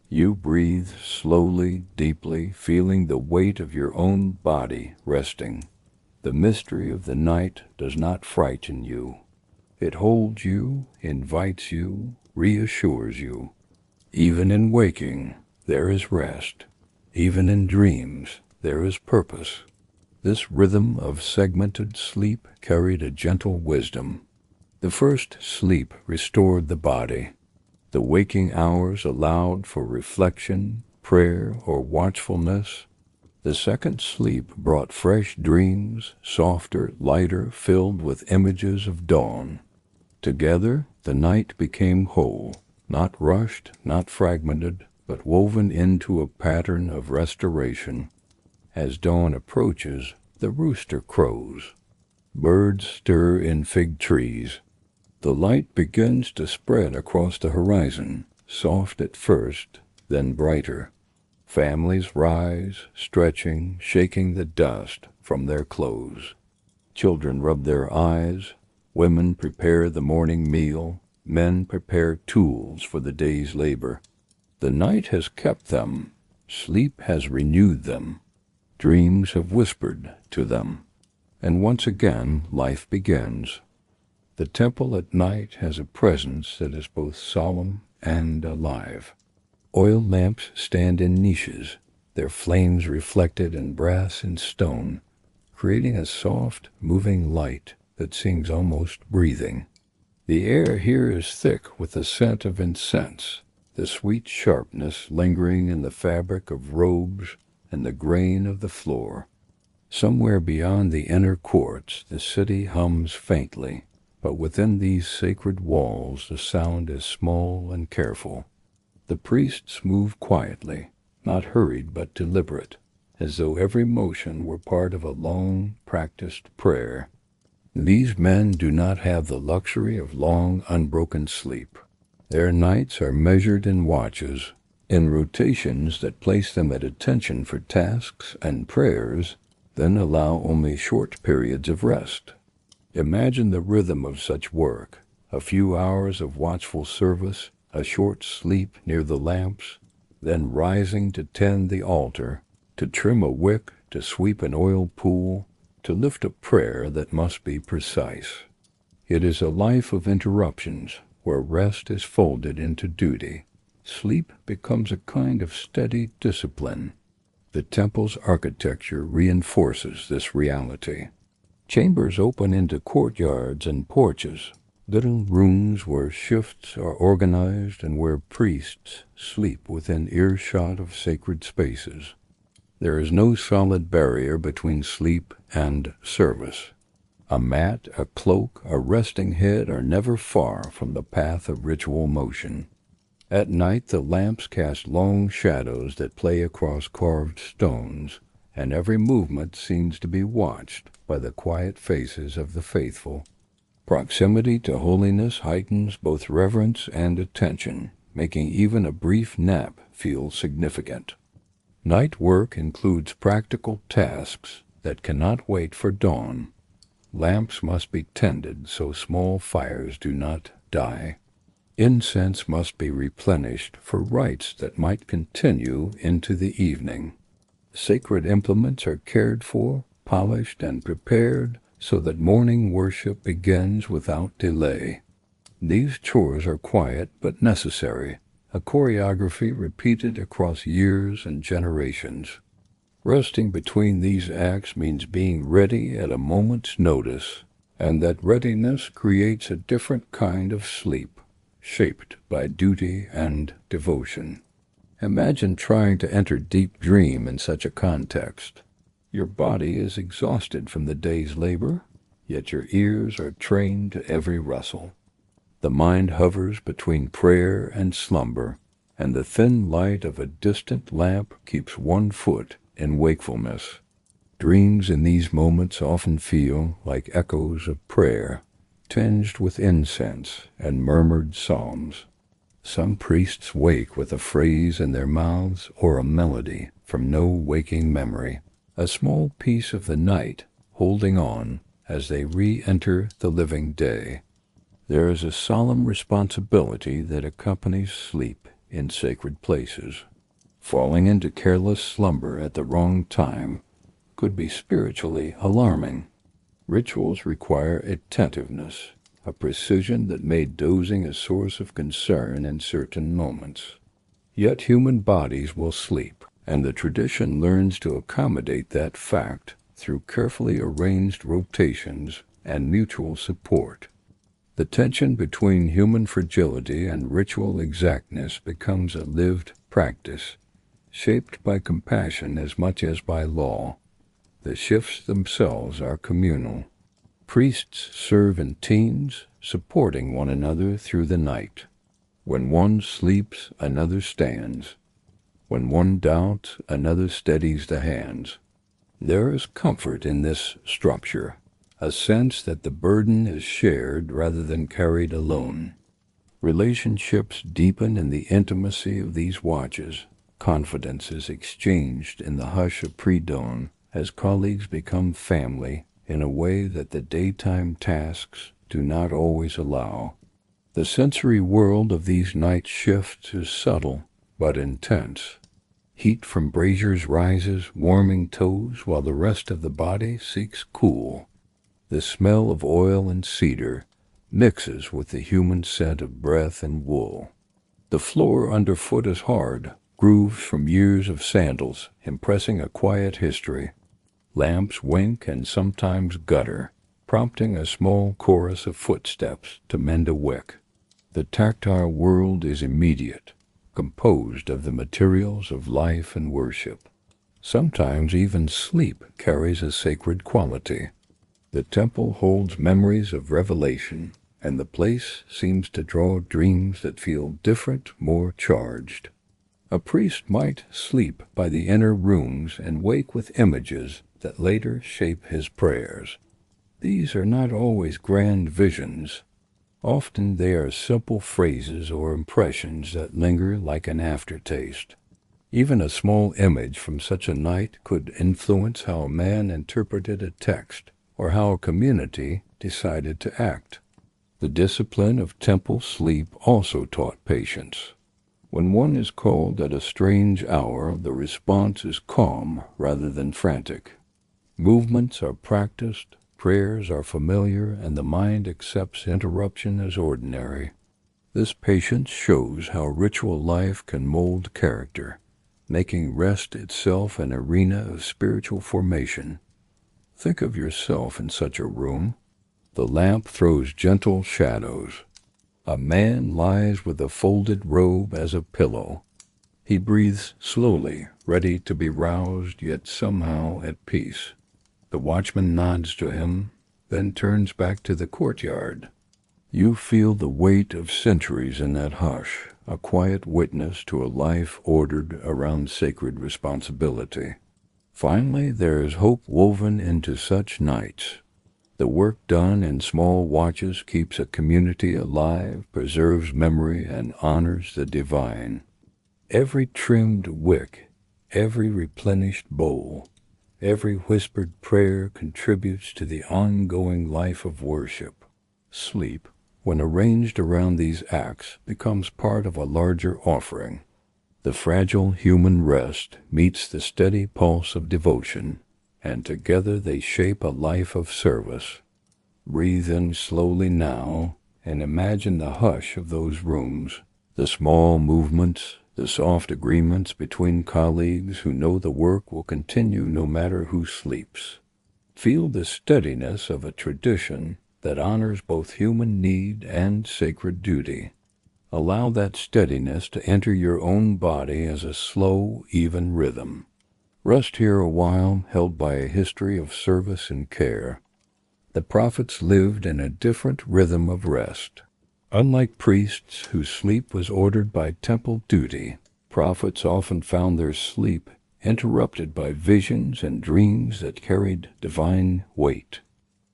You breathe slowly, deeply, feeling the weight of your own body resting. The mystery of the night does not frighten you. It holds you, invites you, reassures you. Even in waking, there is rest. Even in dreams, there is purpose. This rhythm of segmented sleep carried a gentle wisdom. The first sleep restored the body. The waking hours allowed for reflection, prayer, or watchfulness. The second sleep brought fresh dreams, softer, lighter, filled with images of dawn. Together, the night became whole, not rushed, not fragmented, but woven into a pattern of restoration. As dawn approaches, the rooster crows. Birds stir in fig trees. The light begins to spread across the horizon, soft at first, then brighter. Families rise, stretching, shaking the dust from their clothes. Children rub their eyes. Women prepare the morning meal. Men prepare tools for the day's labor. The night has kept them. Sleep has renewed them. Dreams have whispered to them. And once again, life begins. The temple at night has a presence that is both solemn and alive. Oil lamps stand in niches, their flames reflected in brass and stone, creating a soft, moving light that seems almost breathing. The air here is thick with the scent of incense, the sweet sharpness lingering in the fabric of robes and the grain of the floor. Somewhere beyond the inner courts, the city hums faintly, but within these sacred walls the sound is small and careful. The priests move quietly, not hurried but deliberate, as though every motion were part of a long, practiced prayer. These men do not have the luxury of long, unbroken sleep. Their nights are measured in watches, in rotations that place them at attention for tasks and prayers, then allow only short periods of rest. Imagine the rhythm of such work, a few hours of watchful service, a short sleep near the lamps, then rising to tend the altar, to trim a wick, to sweep an oil pool, to lift a prayer that must be precise. It is a life of interruptions, where rest is folded into duty. Sleep becomes a kind of steady discipline. The temple's architecture reinforces this reality. Chambers open into courtyards and porches, little rooms where shifts are organized and where priests sleep within earshot of sacred spaces. There is no solid barrier between sleep and service. A mat, a cloak, a resting head are never far from the path of ritual motion. At night the lamps cast long shadows that play across carved stones, and every movement seems to be watched by the quiet faces of the faithful. Proximity to holiness heightens both reverence and attention, making even a brief nap feel significant. Night work includes practical tasks that cannot wait for dawn. Lamps must be tended so small fires do not die. Incense must be replenished for rites that might continue into the evening. Sacred implements are cared for, polished, and prepared so that morning worship begins without delay. These chores are quiet but necessary, a choreography repeated across years and generations. Resting between these acts means being ready at a moment's notice, and that readiness creates a different kind of sleep, shaped by duty and devotion. Imagine trying to enter deep dream in such a context. Your body is exhausted from the day's labor, yet your ears are trained to every rustle. The mind hovers between prayer and slumber, and the thin light of a distant lamp keeps one foot in wakefulness. Dreams in these moments often feel like echoes of prayer, tinged with incense and murmured psalms. Some priests wake with a phrase in their mouths or a melody from no waking memory, a small piece of the night holding on as they re-enter the living day. There is a solemn responsibility that accompanies sleep in sacred places. Falling into careless slumber at the wrong time could be spiritually alarming. Rituals require attentiveness, a precision that made dozing a source of concern in certain moments. Yet human bodies will sleep, and the tradition learns to accommodate that fact through carefully arranged rotations and mutual support. The tension between human fragility and ritual exactness becomes a lived practice, shaped by compassion as much as by law. The shifts themselves are communal. Priests serve in teams, supporting one another through the night. When one sleeps, another stands. When one doubts, another steadies the hands. There is comfort in this structure, a sense that the burden is shared rather than carried alone. Relationships deepen in the intimacy of these watches. Confidence is exchanged in the hush of pre-dawn as colleagues become family in a way that the daytime tasks do not always allow. The sensory world of these night shifts is subtle but intense. Heat from braziers rises, warming toes while the rest of the body seeks cool. The smell of oil and cedar mixes with the human scent of breath and wool. The floor underfoot is hard, grooves from years of sandals, impressing a quiet history. Lamps wink and sometimes gutter, prompting a small chorus of footsteps to mend a wick. The tactile world is immediate, composed of the materials of life and worship. Sometimes even sleep carries a sacred quality. The temple holds memories of revelation, and the place seems to draw dreams that feel different, more charged. A priest might sleep by the inner rooms and wake with images that later shape his prayers. These are not always grand visions. Often they are simple phrases or impressions that linger like an aftertaste. Even a small image from such a night could influence how a man interpreted a text or how a community decided to act. The discipline of temple sleep also taught patience. When one is called at a strange hour, the response is calm rather than frantic. Movements are practiced, prayers are familiar, and the mind accepts interruption as ordinary. This patience shows how ritual life can mold character, making rest itself an arena of spiritual formation. Think of yourself in such a room. The lamp throws gentle shadows. A man lies with a folded robe as a pillow. He breathes slowly, ready to be roused, yet somehow at peace. The watchman nods to him, then turns back to the courtyard. You feel the weight of centuries in that hush, a quiet witness to a life ordered around sacred responsibility. Finally, there is hope woven into such nights. The work done in small watches keeps a community alive, preserves memory, and honors the divine. Every trimmed wick, every replenished bowl, every whispered prayer contributes to the ongoing life of worship. Sleep, when arranged around these acts, becomes part of a larger offering. The fragile human rest meets the steady pulse of devotion, and together they shape a life of service. Breathe in slowly now, and imagine the hush of those rooms, the small movements, the soft agreements between colleagues who know the work will continue no matter who sleeps. Feel the steadiness of a tradition that honors both human need and sacred duty. Allow that steadiness to enter your own body as a slow, even rhythm. Rest here a while, held by a history of service and care. The prophets lived in a different rhythm of rest. Unlike priests whose sleep was ordered by temple duty, prophets often found their sleep interrupted by visions and dreams that carried divine weight.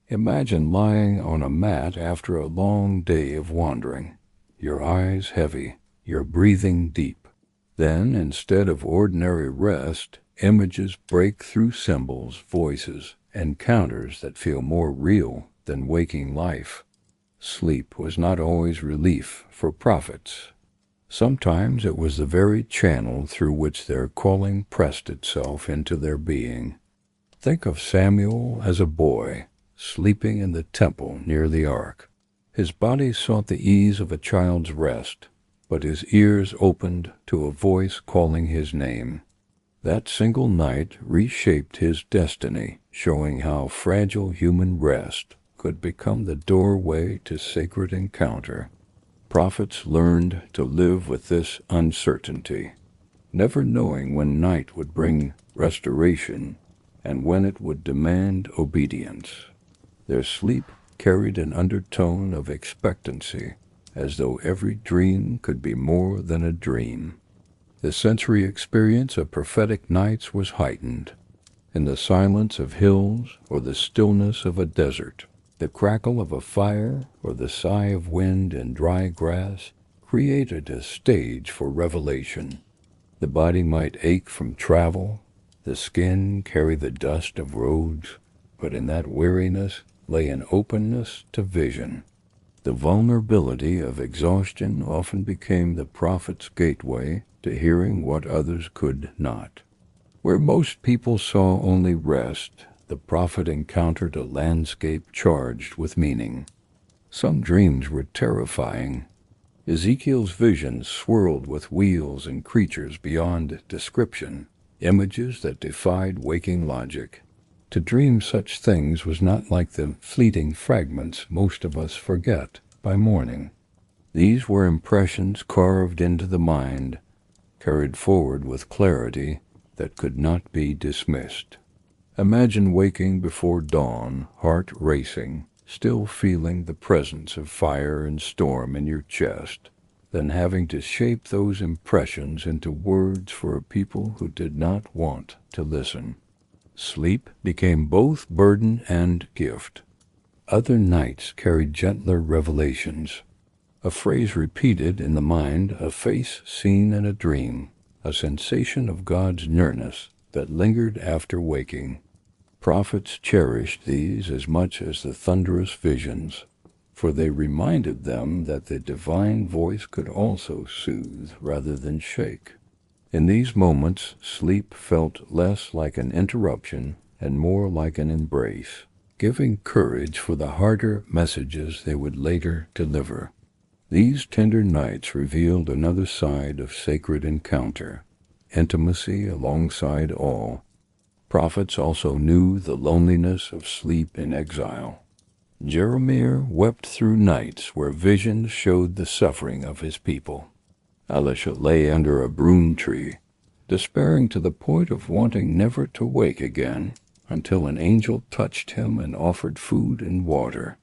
Imagine lying on a mat after a long day of wandering, your eyes heavy, your breathing deep. Then, instead of ordinary rest, images break through symbols, voices, encounters that feel more real than waking life. Sleep was not always relief for prophets. Sometimes it was the very channel through which their calling pressed itself into their being. Think of Samuel as a boy, sleeping in the temple near the ark. His body sought the ease of a child's rest, but his ears opened to a voice calling his name. That single night reshaped his destiny, showing how fragile human rest could become the doorway to sacred encounter. Prophets learned to live with this uncertainty, never knowing when night would bring restoration and when it would demand obedience. Their sleep carried an undertone of expectancy, as though every dream could be more than a dream. The sensory experience of prophetic nights was heightened. In the silence of hills or the stillness of a desert, the crackle of a fire or the sigh of wind in dry grass created a stage for revelation. The body might ache from travel, the skin carry the dust of roads, but in that weariness lay an openness to vision. The vulnerability of exhaustion often became the prophet's gateway to hearing what others could not. Where most people saw only rest, the prophet encountered a landscape charged with meaning. Some dreams were terrifying. Ezekiel's visions swirled with wheels and creatures beyond description, images that defied waking logic. To dream such things was not like the fleeting fragments most of us forget by morning. These were impressions carved into the mind, carried forward with clarity that could not be dismissed. Imagine waking before dawn, heart racing, still feeling the presence of fire and storm in your chest, then having to shape those impressions into words for a people who did not want to listen. Sleep became both burden and gift. Other nights carried gentler revelations. A phrase repeated in the mind, a face seen in a dream, a sensation of God's nearness that lingered after waking. Prophets cherished these as much as the thunderous visions, for they reminded them that the divine voice could also soothe rather than shake. In these moments, sleep felt less like an interruption and more like an embrace, giving courage for the harder messages they would later deliver. These tender nights revealed another side of sacred encounter, intimacy alongside awe. Prophets also knew the loneliness of sleep in exile. Jeremiah wept through nights where visions showed the suffering of his people. Elisha lay under a broom tree, despairing to the point of wanting never to wake again, until an angel touched him and offered food and water.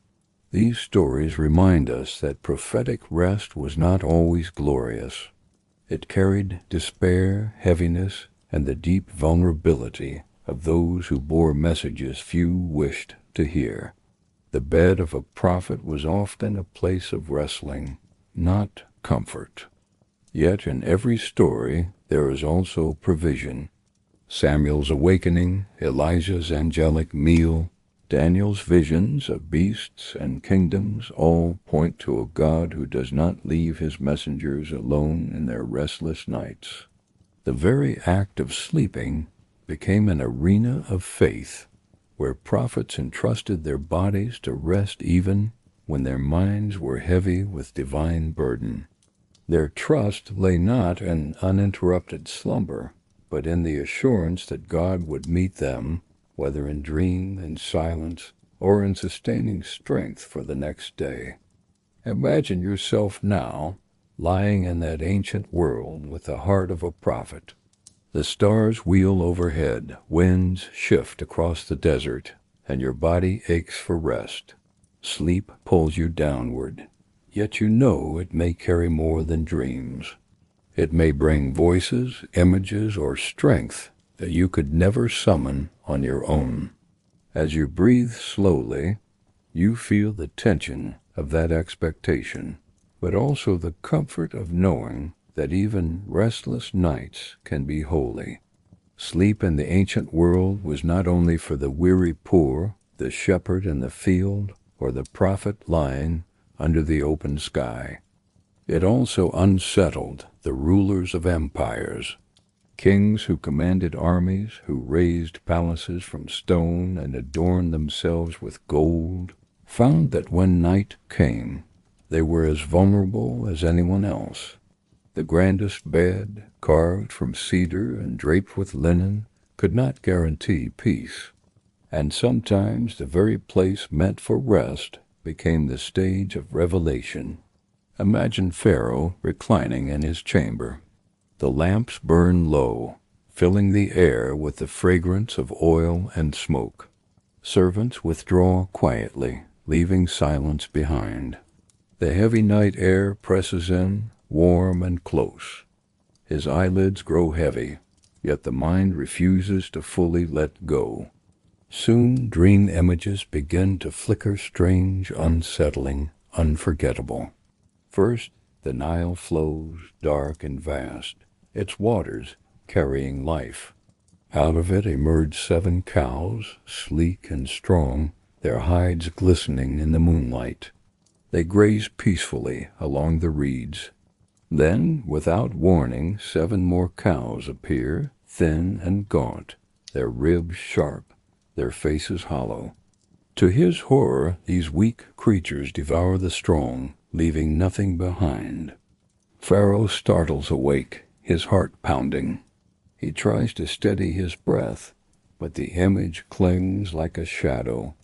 These stories remind us that prophetic rest was not always glorious. It carried despair, heaviness, and the deep vulnerability of those who bore messages few wished to hear. The bed of a prophet was often a place of wrestling, not comfort. Yet in every story there is also provision. Samuel's awakening, Elijah's angelic meal, Daniel's visions of beasts and kingdoms all point to a God who does not leave his messengers alone in their restless nights. The very act of sleeping became an arena of faith, where prophets entrusted their bodies to rest even when their minds were heavy with divine burden. Their trust lay not in uninterrupted slumber, but in the assurance that God would meet them, whether in dream, in silence, or in sustaining strength for the next day. Imagine yourself now, lying in that ancient world with the heart of a prophet. The stars wheel overhead, winds shift across the desert, and your body aches for rest. Sleep pulls you downward, yet you know it may carry more than dreams. It may bring voices, images, or strength that you could never summon on your own. As you breathe slowly, you feel the tension of that expectation, but also the comfort of knowing that even restless nights can be holy. Sleep in the ancient world was not only for the weary poor, the shepherd in the field, or the prophet lying under the open sky. It also unsettled the rulers of empires, kings who commanded armies, who raised palaces from stone and adorned themselves with gold, found that when night came, they were as vulnerable as anyone else. The grandest bed, carved from cedar and draped with linen, could not guarantee peace, and sometimes the very place meant for rest became the stage of revelation. Imagine Pharaoh reclining in his chamber. The lamps burn low, filling the air with the fragrance of oil and smoke. Servants withdraw quietly, leaving silence behind. The heavy night air presses in, warm and close. His eyelids grow heavy, yet the mind refuses to fully let go. Soon dream images begin to flicker, strange, unsettling, unforgettable. First, the Nile flows, dark and vast, its waters carrying life. Out of it emerge 7 cows, sleek and strong, their hides glistening in the moonlight. They graze peacefully along the reeds. Then, without warning, 7 more cows appear, thin and gaunt, their ribs sharp, their faces hollow. To his horror, these weak creatures devour the strong, leaving nothing behind. Pharaoh startles awake, his heart pounding. He tries to steady his breath, but the image clings like a shadow.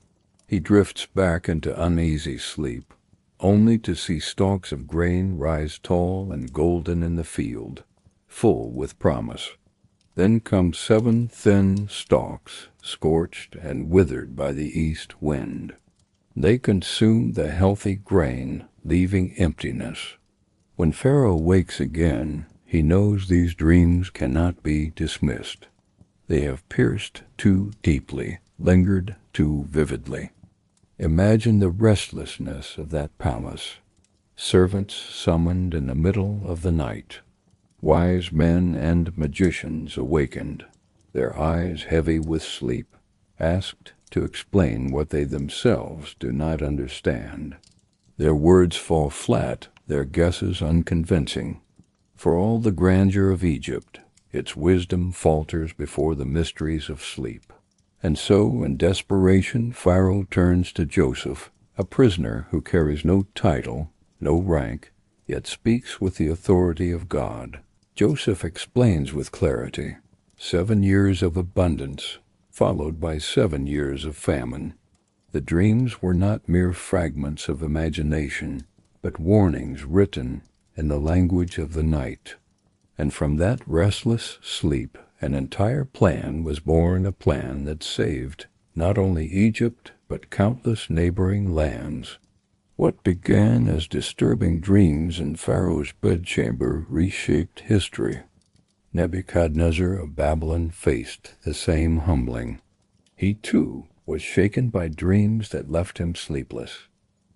He drifts back into uneasy sleep, only to see stalks of grain rise tall and golden in the field, full with promise. Then come 7 thin stalks, scorched and withered by the east wind. They consume the healthy grain, leaving emptiness. When Pharaoh wakes again, he knows these dreams cannot be dismissed. They have pierced too deeply, lingered too vividly. Imagine the restlessness of that palace. Servants summoned in the middle of the night. Wise men and magicians awakened, their eyes heavy with sleep, asked to explain what they themselves do not understand. Their words fall flat, their guesses unconvincing. For all the grandeur of Egypt, its wisdom falters before the mysteries of sleep. And so, in desperation, Pharaoh turns to Joseph, a prisoner who carries no title, no rank, yet speaks with the authority of God. Joseph explains with clarity, 7 years of abundance, followed by 7 years of famine. The dreams were not mere fragments of imagination, but warnings written in the language of the night. And from that restless sleep, an entire plan was born, a plan that saved not only Egypt, but countless neighboring lands. What began as disturbing dreams in Pharaoh's bedchamber reshaped history. Nebuchadnezzar of Babylon faced the same humbling. He, too, was shaken by dreams that left him sleepless.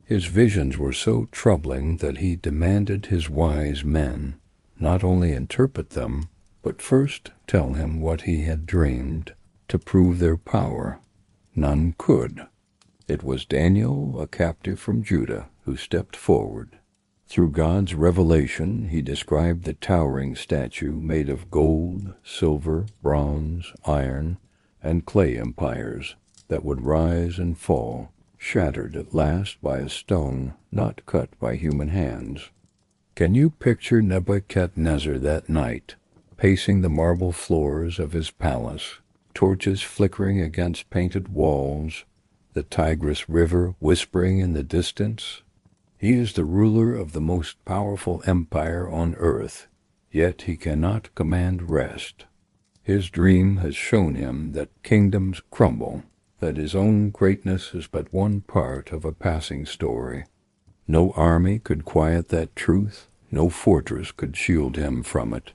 His visions were so troubling that he demanded his wise men not only interpret them, but first tell him what he had dreamed, to prove their power. None could. It was Daniel, a captive from Judah, who stepped forward. Through God's revelation, he described the towering statue made of gold, silver, bronze, iron, and clay empires that would rise and fall, shattered at last by a stone not cut by human hands. Can you picture Nebuchadnezzar that night, pacing the marble floors of his palace, torches flickering against painted walls, the Tigris River whispering in the distance? He is the ruler of the most powerful empire on earth, yet he cannot command rest. His dream has shown him that kingdoms crumble, that his own greatness is but one part of a passing story. No army could quiet that truth, no fortress could shield him from it.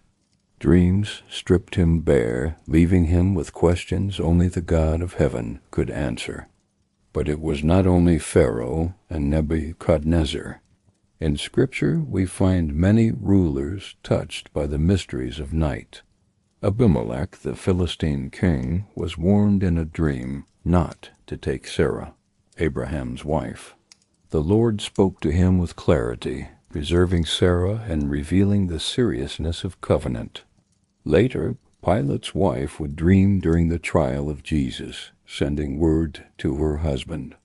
Dreams stripped him bare, leaving him with questions only the God of heaven could answer. But it was not only Pharaoh and Nebuchadnezzar. In Scripture we find many rulers touched by the mysteries of night. Abimelech, the Philistine king, was warned in a dream not to take Sarah, Abraham's wife. The Lord spoke to him with clarity, preserving Sarah and revealing the seriousness of covenant. Later, Pilate's wife would dream during the trial of Jesus, sending word to her husband,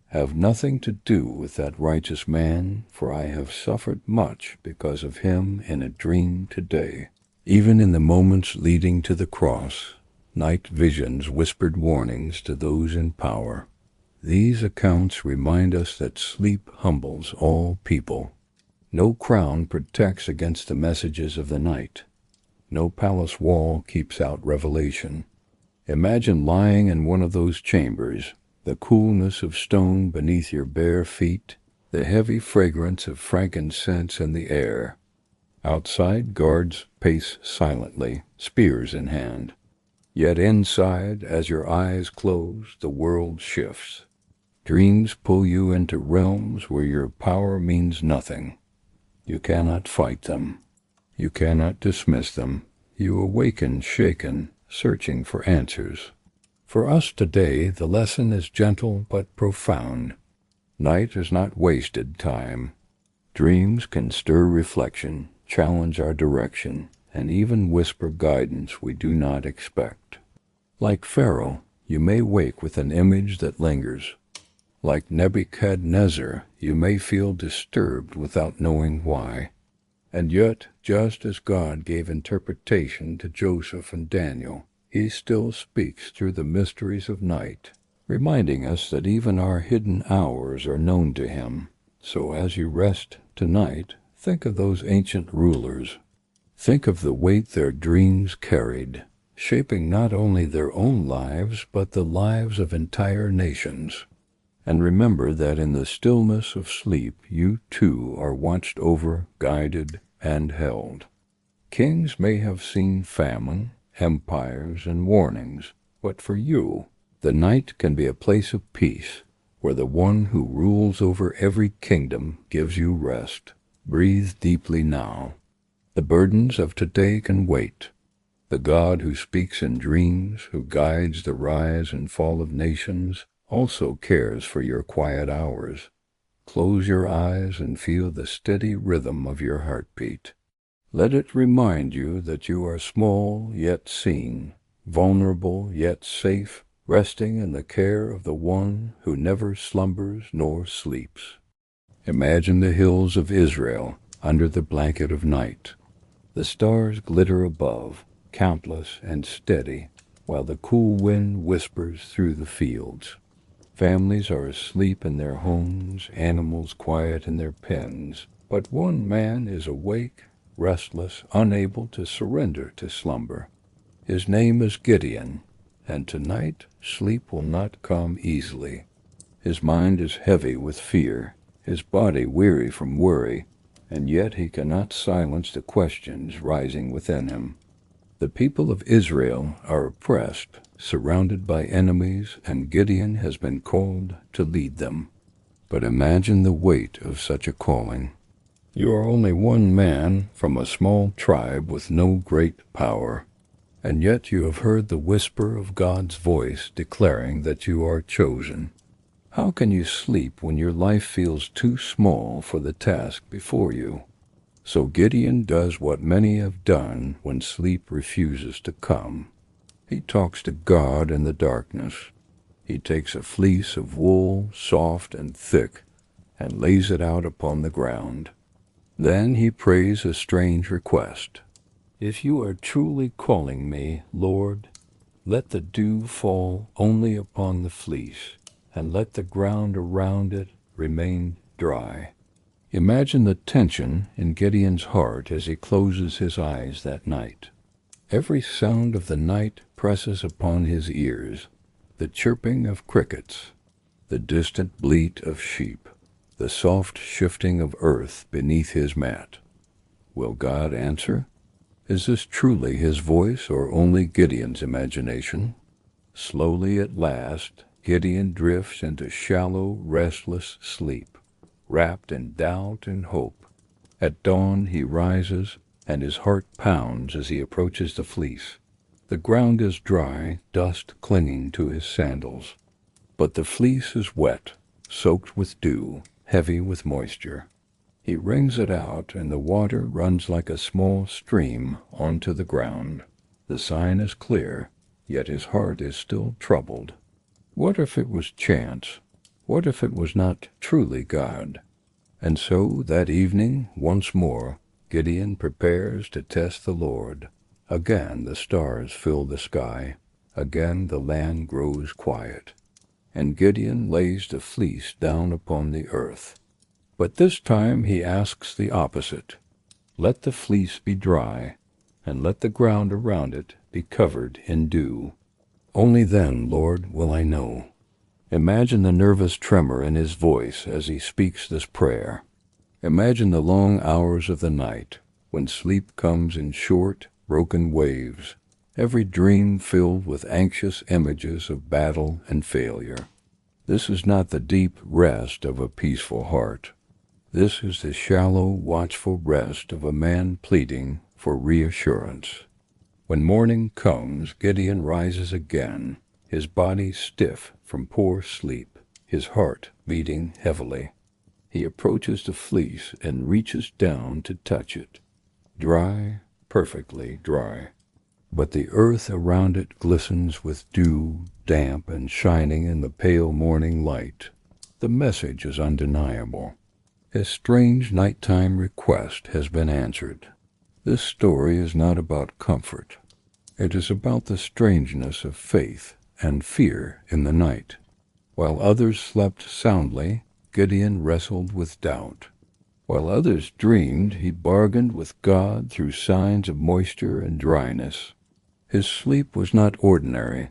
"Have nothing to do with that righteous man, for I have suffered much because of him in a dream today." Even in the moments leading to the cross, night visions whispered warnings to those in power. These accounts remind us that sleep humbles all people. No crown protects against the messages of the night. No palace wall keeps out revelation. Imagine lying in one of those chambers, the coolness of stone beneath your bare feet, the heavy fragrance of frankincense in the air. Outside, guards pace silently, spears in hand. Yet inside, as your eyes close, the world shifts. Dreams pull you into realms where your power means nothing. You cannot fight them. You cannot dismiss them. You awaken shaken, searching for answers. For us today, the lesson is gentle but profound. Night is not wasted time. Dreams can stir reflection, challenge our direction, and even whisper guidance we do not expect. Like Pharaoh, you may wake with an image that lingers. Like Nebuchadnezzar, you may feel disturbed without knowing why. And yet, just as God gave interpretation to Joseph and Daniel, He still speaks through the mysteries of night, reminding us that even our hidden hours are known to Him. So as you rest tonight, think of those ancient rulers. Think of the weight their dreams carried, shaping not only their own lives, but the lives of entire nations. And remember that in the stillness of sleep, you too are watched over, guided, and held. Kings may have seen famine, empires, and warnings, but for you, the night can be a place of peace, where the one who rules over every kingdom gives you rest. Breathe deeply now. The burdens of today can wait. The God who speaks in dreams, who guides the rise and fall of nations, also cares for your quiet hours. Close your eyes and feel the steady rhythm of your heartbeat. Let it remind you that you are small yet seen, vulnerable yet safe, resting in the care of the one who never slumbers nor sleeps. Imagine the hills of Israel under the blanket of night. The stars glitter above, countless and steady, while the cool wind whispers through the fields. Families are asleep in their homes, animals quiet in their pens, but one man is awake, restless, unable to surrender to slumber. His name is Gideon, and tonight sleep will not come easily. His mind is heavy with fear, his body weary from worry, and yet he cannot silence the questions rising within him. The people of Israel are oppressed, surrounded by enemies, and Gideon has been called to lead them. But imagine the weight of such a calling. You are only one man from a small tribe with no great power, and yet you have heard the whisper of God's voice declaring that you are chosen. How can you sleep when your life feels too small for the task before you? So Gideon does what many have done when sleep refuses to come. He talks to God in the darkness. He takes a fleece of wool, soft and thick, and lays it out upon the ground. Then he prays a strange request. If you are truly calling me, Lord, let the dew fall only upon the fleece, and let the ground around it remain dry. Imagine the tension in Gideon's heart as he closes his eyes that night. Every sound of the night presses upon his ears, the chirping of crickets, the distant bleat of sheep, the soft shifting of earth beneath his mat. Will God answer? Is this truly his voice or only Gideon's imagination? Slowly at last, Gideon drifts into shallow, restless sleep, wrapped in doubt and hope. At dawn he rises, and his heart pounds as he approaches the fleece. The ground is dry, dust clinging to his sandals. But the fleece is wet, soaked with dew, heavy with moisture. He wrings it out, and the water runs like a small stream onto the ground. The sign is clear, yet his heart is still troubled. What if it was chance? What if it was not truly God? And so, that evening, once more, Gideon prepares to test the Lord. Again the stars fill the sky. Again the land grows quiet. And Gideon lays the fleece down upon the earth. But this time he asks the opposite. Let the fleece be dry, and let the ground around it be covered in dew. Only then, Lord, will I know. Imagine the nervous tremor in his voice as he speaks this prayer. Imagine the long hours of the night, when sleep comes in short, broken waves, every dream filled with anxious images of battle and failure. This is not the deep rest of a peaceful heart. This is the shallow, watchful rest of a man pleading for reassurance. When morning comes, Gideon rises again, his body stiff from poor sleep, his heart beating heavily. He approaches the fleece and reaches down to touch it. Dry, perfectly dry. But the earth around it glistens with dew, damp and shining in the pale morning light. The message is undeniable. His strange nighttime request has been answered. This story is not about comfort. It is about the strangeness of faith and fear in the night. While others slept soundly, Gideon wrestled with doubt. While others dreamed, he bargained with God through signs of moisture and dryness. His sleep was not ordinary.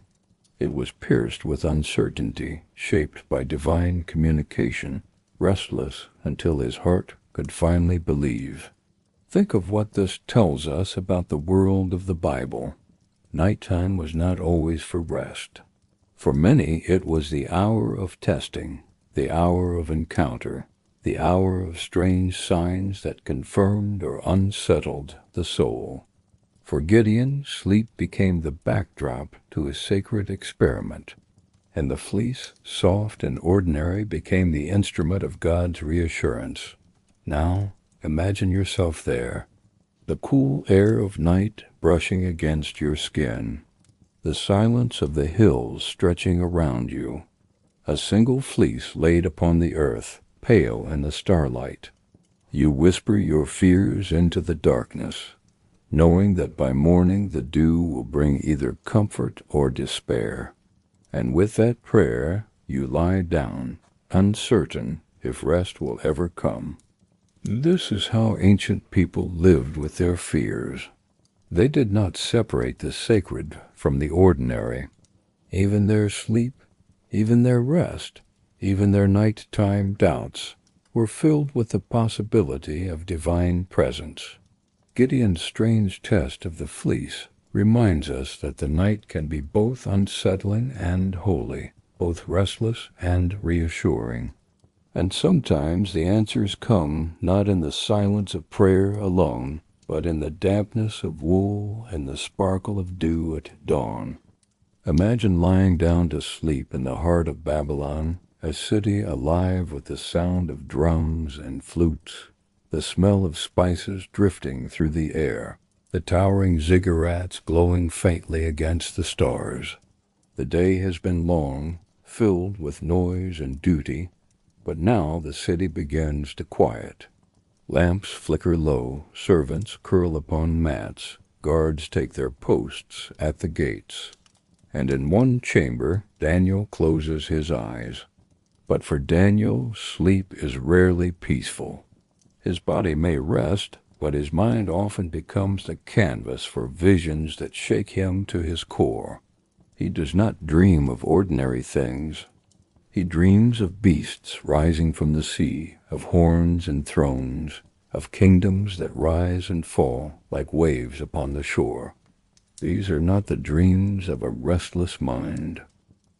It was pierced with uncertainty, shaped by divine communication, restless until his heart could finally believe. Think of what this tells us about the world of the Bible. Nighttime was not always for rest. For many, it was the hour of testing, the hour of encounter, the hour of strange signs that confirmed or unsettled the soul. For Gideon, sleep became the backdrop to his sacred experiment, and the fleece, soft and ordinary, became the instrument of God's reassurance. Now, imagine yourself there, the cool air of night brushing against your skin, the silence of the hills stretching around you, a single fleece laid upon the earth, pale in the starlight. You whisper your fears into the darkness, knowing that by morning the dew will bring either comfort or despair. And with that prayer, you lie down, uncertain if rest will ever come. This is how ancient people lived with their fears. They did not separate the sacred from the ordinary. Even their sleep, even their rest, even their nighttime doubts were filled with the possibility of divine presence. Gideon's strange test of the fleece reminds us that the night can be both unsettling and holy, both restless and reassuring. And sometimes the answers come not in the silence of prayer alone, but in the dampness of wool and the sparkle of dew at dawn. Imagine lying down to sleep in the heart of Babylon, a city alive with the sound of drums and flutes, the smell of spices drifting through the air, the towering ziggurats glowing faintly against the stars. The day has been long, filled with noise and duty, but now the city begins to quiet. Lamps flicker low, servants curl upon mats, guards take their posts at the gates. And in one chamber Daniel closes his eyes. But for Daniel, sleep is rarely peaceful. His body may rest, but his mind often becomes the canvas for visions that shake him to his core. He does not dream of ordinary things. He dreams of beasts rising from the sea, of horns and thrones, of kingdoms that rise and fall like waves upon the shore. These are not the dreams of a restless mind.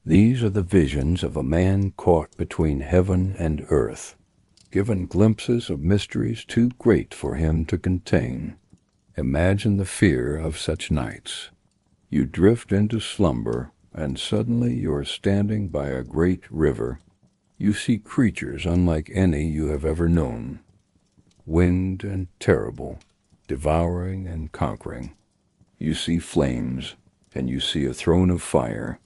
These are the visions of a man caught between heaven and earth, given glimpses of mysteries too great for him to contain. Imagine the fear of such nights. You drift into slumber, and suddenly you are standing by a great river. You see creatures unlike any you have ever known, winged and terrible, devouring and conquering. You see flames, and you see a throne of fire,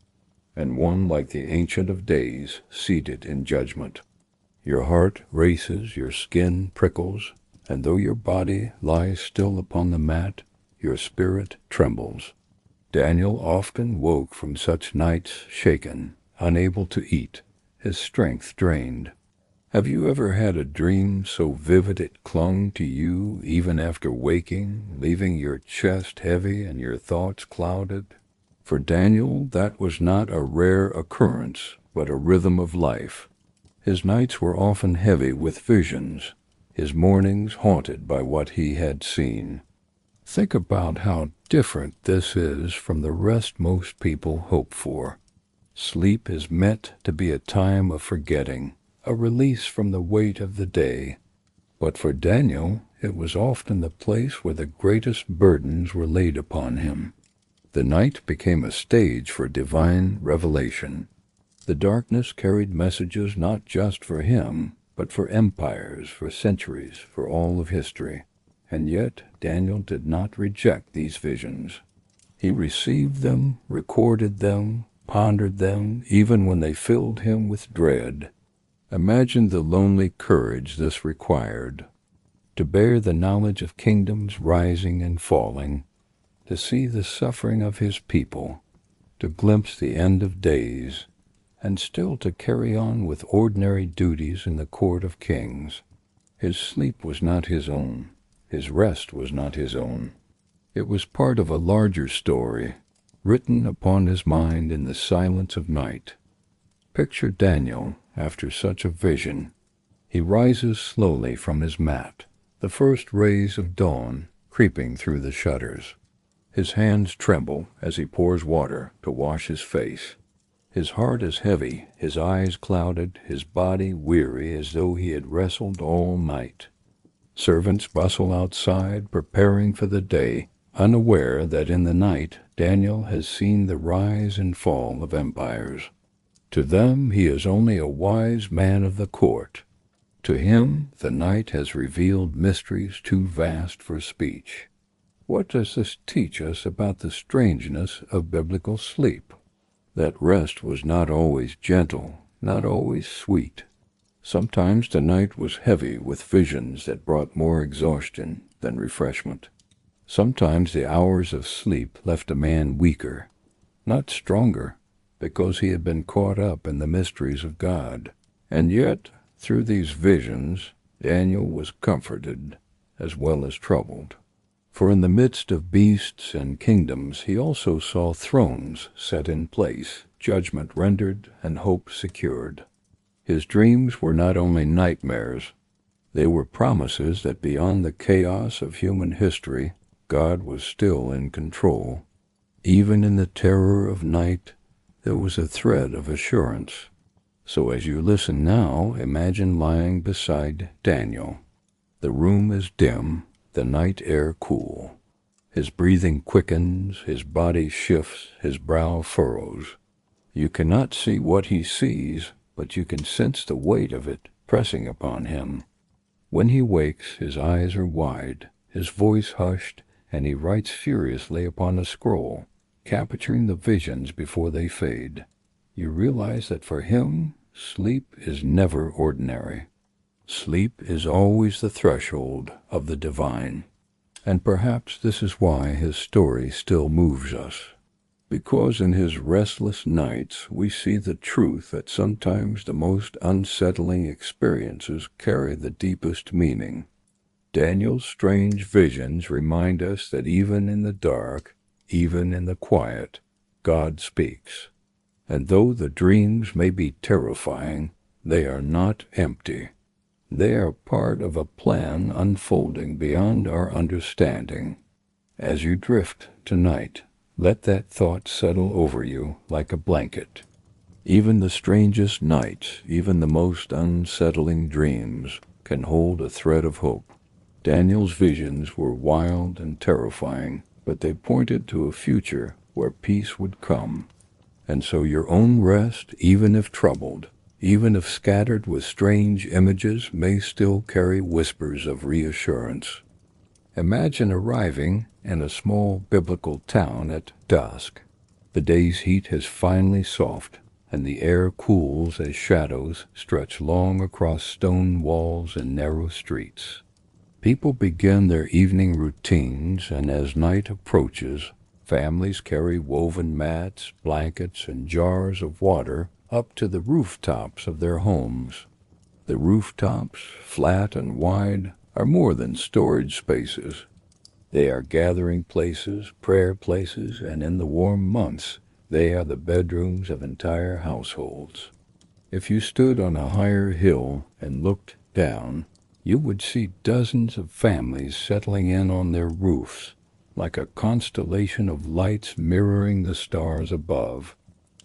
and one like the Ancient of Days seated in judgment. Your heart races, your skin prickles, and though your body lies still upon the mat, your spirit trembles. Daniel often woke from such nights shaken, unable to eat, his strength drained. Have you ever had a dream so vivid it clung to you even after waking, leaving your chest heavy and your thoughts clouded? For Daniel, that was not a rare occurrence. but a rhythm of life. His nights were often heavy with visions, his mornings haunted by what he had seen. Think about how different this is from the rest most people hope for. Sleep is meant to be a time of forgetting, a release from the weight of the day. But for Daniel, it was often the place where the greatest burdens were laid upon him. The night became a stage for divine revelation. The darkness carried messages not just for him, but for empires, for centuries, for all of history. And yet Daniel did not reject these visions. He received them, recorded them, pondered them, even when they filled him with dread. Imagine the lonely courage this required, to bear the knowledge of kingdoms rising and falling, to see the suffering of his people, to glimpse the end of days, and still to carry on with ordinary duties in the court of kings. His sleep was not his own. His rest was not his own. It was part of a larger story, written upon his mind in the silence of night. Picture Daniel after such a vision. He rises slowly from his mat, the first rays of dawn creeping through the shutters. His hands tremble as he pours water to wash his face. His heart is heavy, his eyes clouded, his body weary as though he had wrestled all night. Servants bustle outside, preparing for the day, unaware that in the night Daniel has seen the rise and fall of empires. To them he is only a wise man of the court. To him the night has revealed mysteries too vast for speech. What does this teach us about the strangeness of biblical sleep? That rest was not always gentle, not always sweet. Sometimes the night was heavy with visions that brought more exhaustion than refreshment. Sometimes the hours of sleep left a man weaker, not stronger, because he had been caught up in the mysteries of God. And yet, through these visions, Daniel was comforted as well as troubled. For in the midst of beasts and kingdoms he also saw thrones set in place, judgment rendered, and hope secured. His dreams were not only nightmares, they were promises that beyond the chaos of human history, God was still in control. Even in the terror of night, there was a thread of assurance. So as you listen now, imagine lying beside Daniel. The room is dim, the night air cool. His breathing quickens, his body shifts, his brow furrows. You cannot see what he sees, but you can sense the weight of it pressing upon him. When he wakes, his eyes are wide, his voice hushed, and he writes furiously upon a scroll, capturing the visions before they fade. You realize that for him, sleep is never ordinary. Sleep is always the threshold of the divine. And perhaps this is why his story still moves us. Because in his restless nights we see the truth that sometimes the most unsettling experiences carry the deepest meaning. Daniel's strange visions remind us that even in the dark, even in the quiet, God speaks. And though the dreams may be terrifying, they are not empty. They are part of a plan unfolding beyond our understanding. As you drift tonight, let that thought settle over you like a blanket. Even the strangest nights, even the most unsettling dreams, can hold a thread of hope. Daniel's visions were wild and terrifying, but they pointed to a future where peace would come. And so your own rest, even if troubled, even if scattered with strange images, may still carry whispers of reassurance. Imagine arriving in a small biblical town at dusk. The day's heat has finally softened, and the air cools as shadows stretch long across stone walls and narrow streets. People begin their evening routines, and as night approaches, families carry woven mats, blankets, and jars of water up to the rooftops of their homes. The rooftops, flat and wide, are more than storage spaces. They are gathering places, prayer places, and in the warm months, they are the bedrooms of entire households. If you stood on a higher hill and looked down, you would see dozens of families settling in on their roofs, like a constellation of lights mirroring the stars above.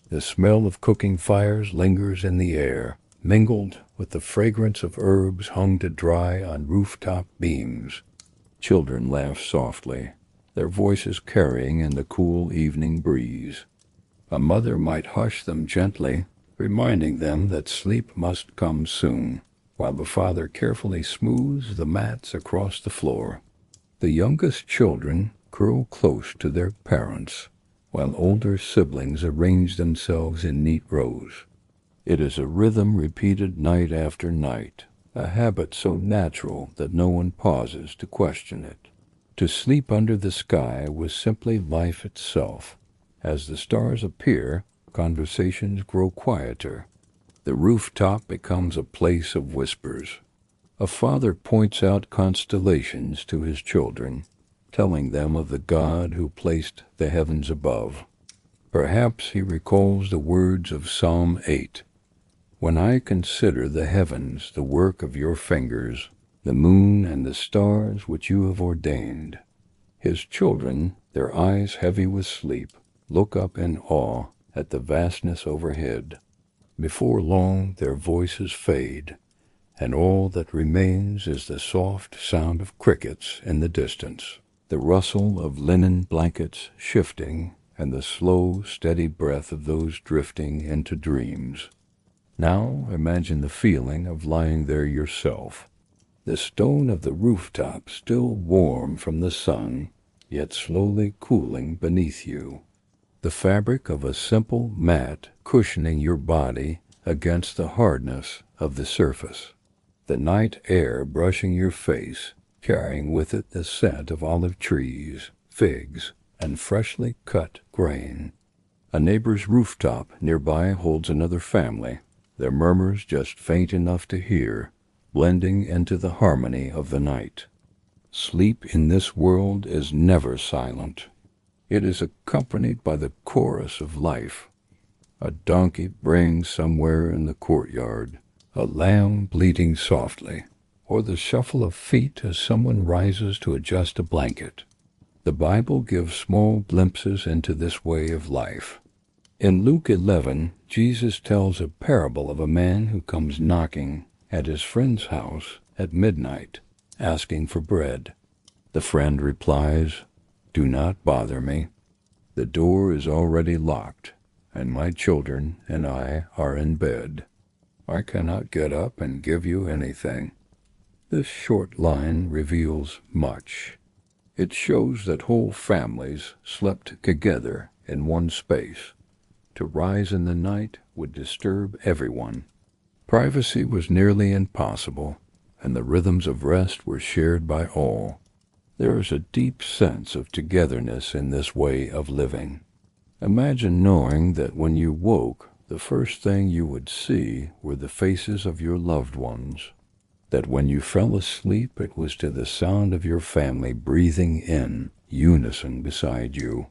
The smell of cooking fires lingers in the air, mingled with the fragrance of herbs hung to dry on rooftop beams. Children laugh softly, their voices carrying in the cool evening breeze. A mother might hush them gently, reminding them that sleep must come soon, while the father carefully smooths the mats across the floor. The youngest children curl close to their parents, while older siblings arrange themselves in neat rows. It is a rhythm repeated night after night, a habit so natural that no one pauses to question it. To sleep under the sky was simply life itself. As the stars appear, conversations grow quieter. The rooftop becomes a place of whispers. A father points out constellations to his children, telling them of the God who placed the heavens above. Perhaps he recalls the words of Psalm 8. When I consider the heavens, the work of your fingers, the moon and the stars which you have ordained. His children, their eyes heavy with sleep, look up in awe at the vastness overhead. Before long their voices fade, and all that remains is the soft sound of crickets in the distance, the rustle of linen blankets shifting, and the slow, steady breath of those drifting into dreams. Now imagine the feeling of lying there yourself, the stone of the rooftop still warm from the sun, yet slowly cooling beneath you. The fabric of a simple mat cushioning your body against the hardness of the surface. The night air brushing your face, carrying with it the scent of olive trees, figs, and freshly cut grain. A neighbor's rooftop nearby holds another family, their murmurs just faint enough to hear, blending into the harmony of the night. Sleep in this world is never silent. It is accompanied by the chorus of life. A donkey braying somewhere in the courtyard, a lamb bleating softly, or the shuffle of feet as someone rises to adjust a blanket. The Bible gives small glimpses into this way of life. In Luke 11, Jesus tells a parable of a man who comes knocking at his friend's house at midnight, asking for bread. The friend replies, "Do not bother me. The door is already locked, and my children and I are in bed. I cannot get up and give you anything." This short line reveals much. It shows that whole families slept together in one space. To rise in the night would disturb everyone. Privacy was nearly impossible, and the rhythms of rest were shared by all. There is a deep sense of togetherness in this way of living. Imagine knowing that when you woke, the first thing you would see were the faces of your loved ones. That when you fell asleep, it was to the sound of your family breathing in unison beside you.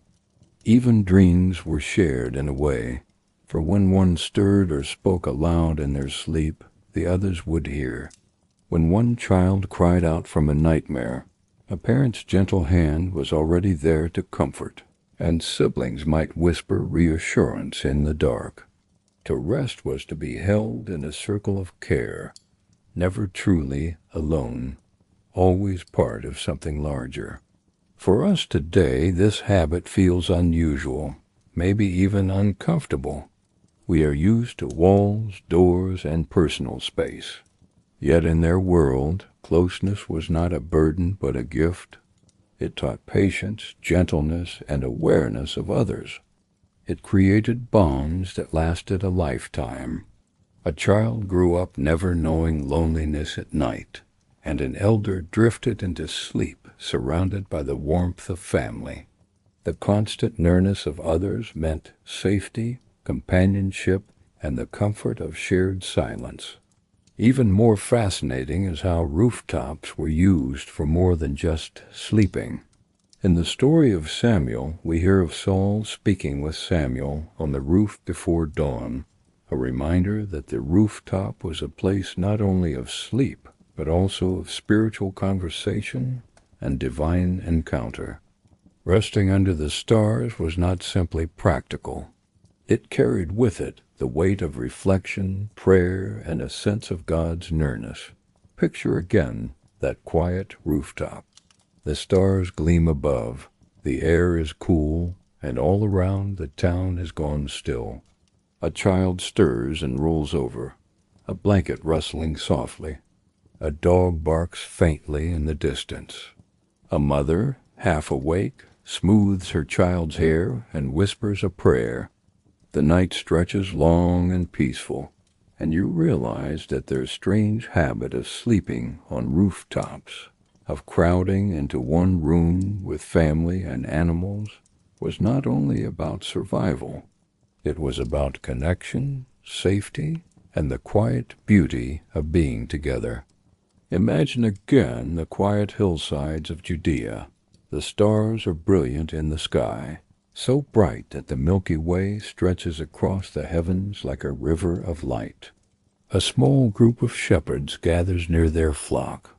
Even dreams were shared in a way, for when one stirred or spoke aloud in their sleep, the others would hear. When one child cried out from a nightmare, a parent's gentle hand was already there to comfort, and siblings might whisper reassurance in the dark. To rest was to be held in a circle of care, never truly alone, always part of something larger. For us today, this habit feels unusual, maybe even uncomfortable. We are used to walls, doors, and personal space. Yet in their world, closeness was not a burden but a gift. It taught patience, gentleness, and awareness of others. It created bonds that lasted a lifetime. A child grew up never knowing loneliness at night, and an elder drifted into sleep surrounded by the warmth of family. The constant nearness of others meant safety, companionship, and the comfort of shared silence. Even more fascinating is how rooftops were used for more than just sleeping. In the story of Samuel, we hear of Saul speaking with Samuel on the roof before dawn. a reminder that the rooftop was a place not only of sleep, but also of spiritual conversation and divine encounter. Resting under the stars was not simply practical. It carried with it the weight of reflection, prayer, and a sense of God's nearness. Picture again that quiet rooftop. The stars gleam above, the air is cool, and all around the town has gone still. A child stirs and rolls over, a blanket rustling softly. A dog barks faintly in the distance. A mother, half awake, smooths her child's hair and whispers a prayer. The night stretches long and peaceful, and you realize that their strange habit of sleeping on rooftops, of crowding into one room with family and animals, was not only about survival. It was about connection, safety, and the quiet beauty of being together. Imagine again the quiet hillsides of Judea. The stars are brilliant in the sky, so bright that the Milky Way stretches across the heavens like a river of light. A small group of shepherds gathers near their flock.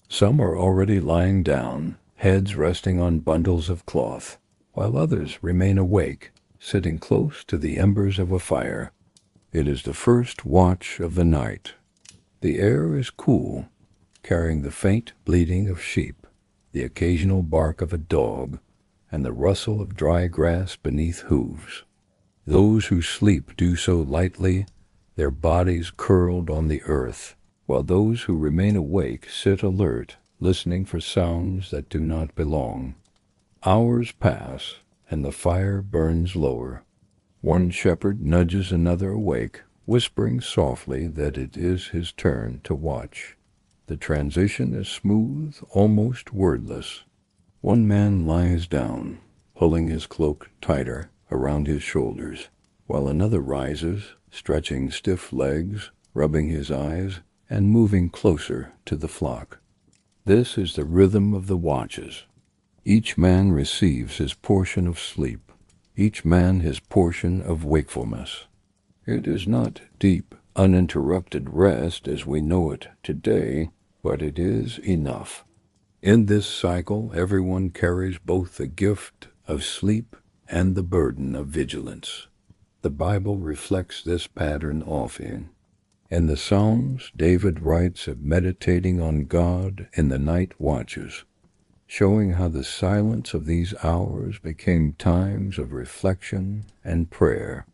Some are already lying down, heads resting on bundles of cloth, while others remain awake, sitting close to the embers of a fire. It is the first watch of the night. The air is cool, carrying the faint bleating of sheep, the occasional bark of a dog, and the rustle of dry grass beneath hooves. Those who sleep do so lightly, their bodies curled on the earth, while those who remain awake sit alert, listening for sounds that do not belong. Hours pass, and the fire burns lower. One shepherd nudges another awake, whispering softly that it is his turn to watch. The transition is smooth, almost wordless. One man lies down, pulling his cloak tighter around his shoulders, while another rises, stretching stiff legs, rubbing his eyes, and moving closer to the flock. This is the rhythm of the watches. Each man receives his portion of sleep, each man his portion of wakefulness. It is not deep, uninterrupted rest as we know it today, but it is enough. In this cycle, everyone carries both the gift of sleep and the burden of vigilance. The Bible reflects this pattern often. In the Psalms, David writes of meditating on God in the night watches, showing how the silence of these hours became times of reflection and prayer.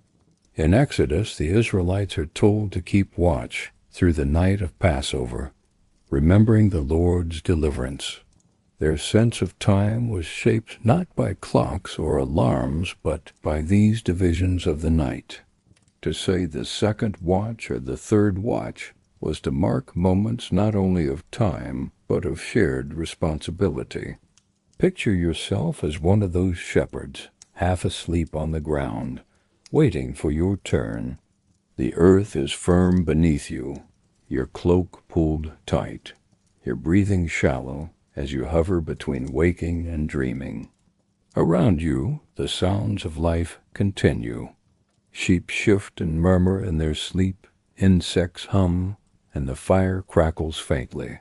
In Exodus, the Israelites are told to keep watch through the night of Passover, remembering the Lord's deliverance. Their sense of time was shaped not by clocks or alarms, but by these divisions of the night. To say the second watch or the third watch was to mark moments not only of time, but of shared responsibility. Picture yourself as one of those shepherds, half asleep on the ground, waiting for your turn. The earth is firm beneath you, your cloak pulled tight, your breathing shallow as you hover between waking and dreaming. Around you, the sounds of life continue. Sheep shift and murmur in their sleep, insects hum, and the fire crackles faintly.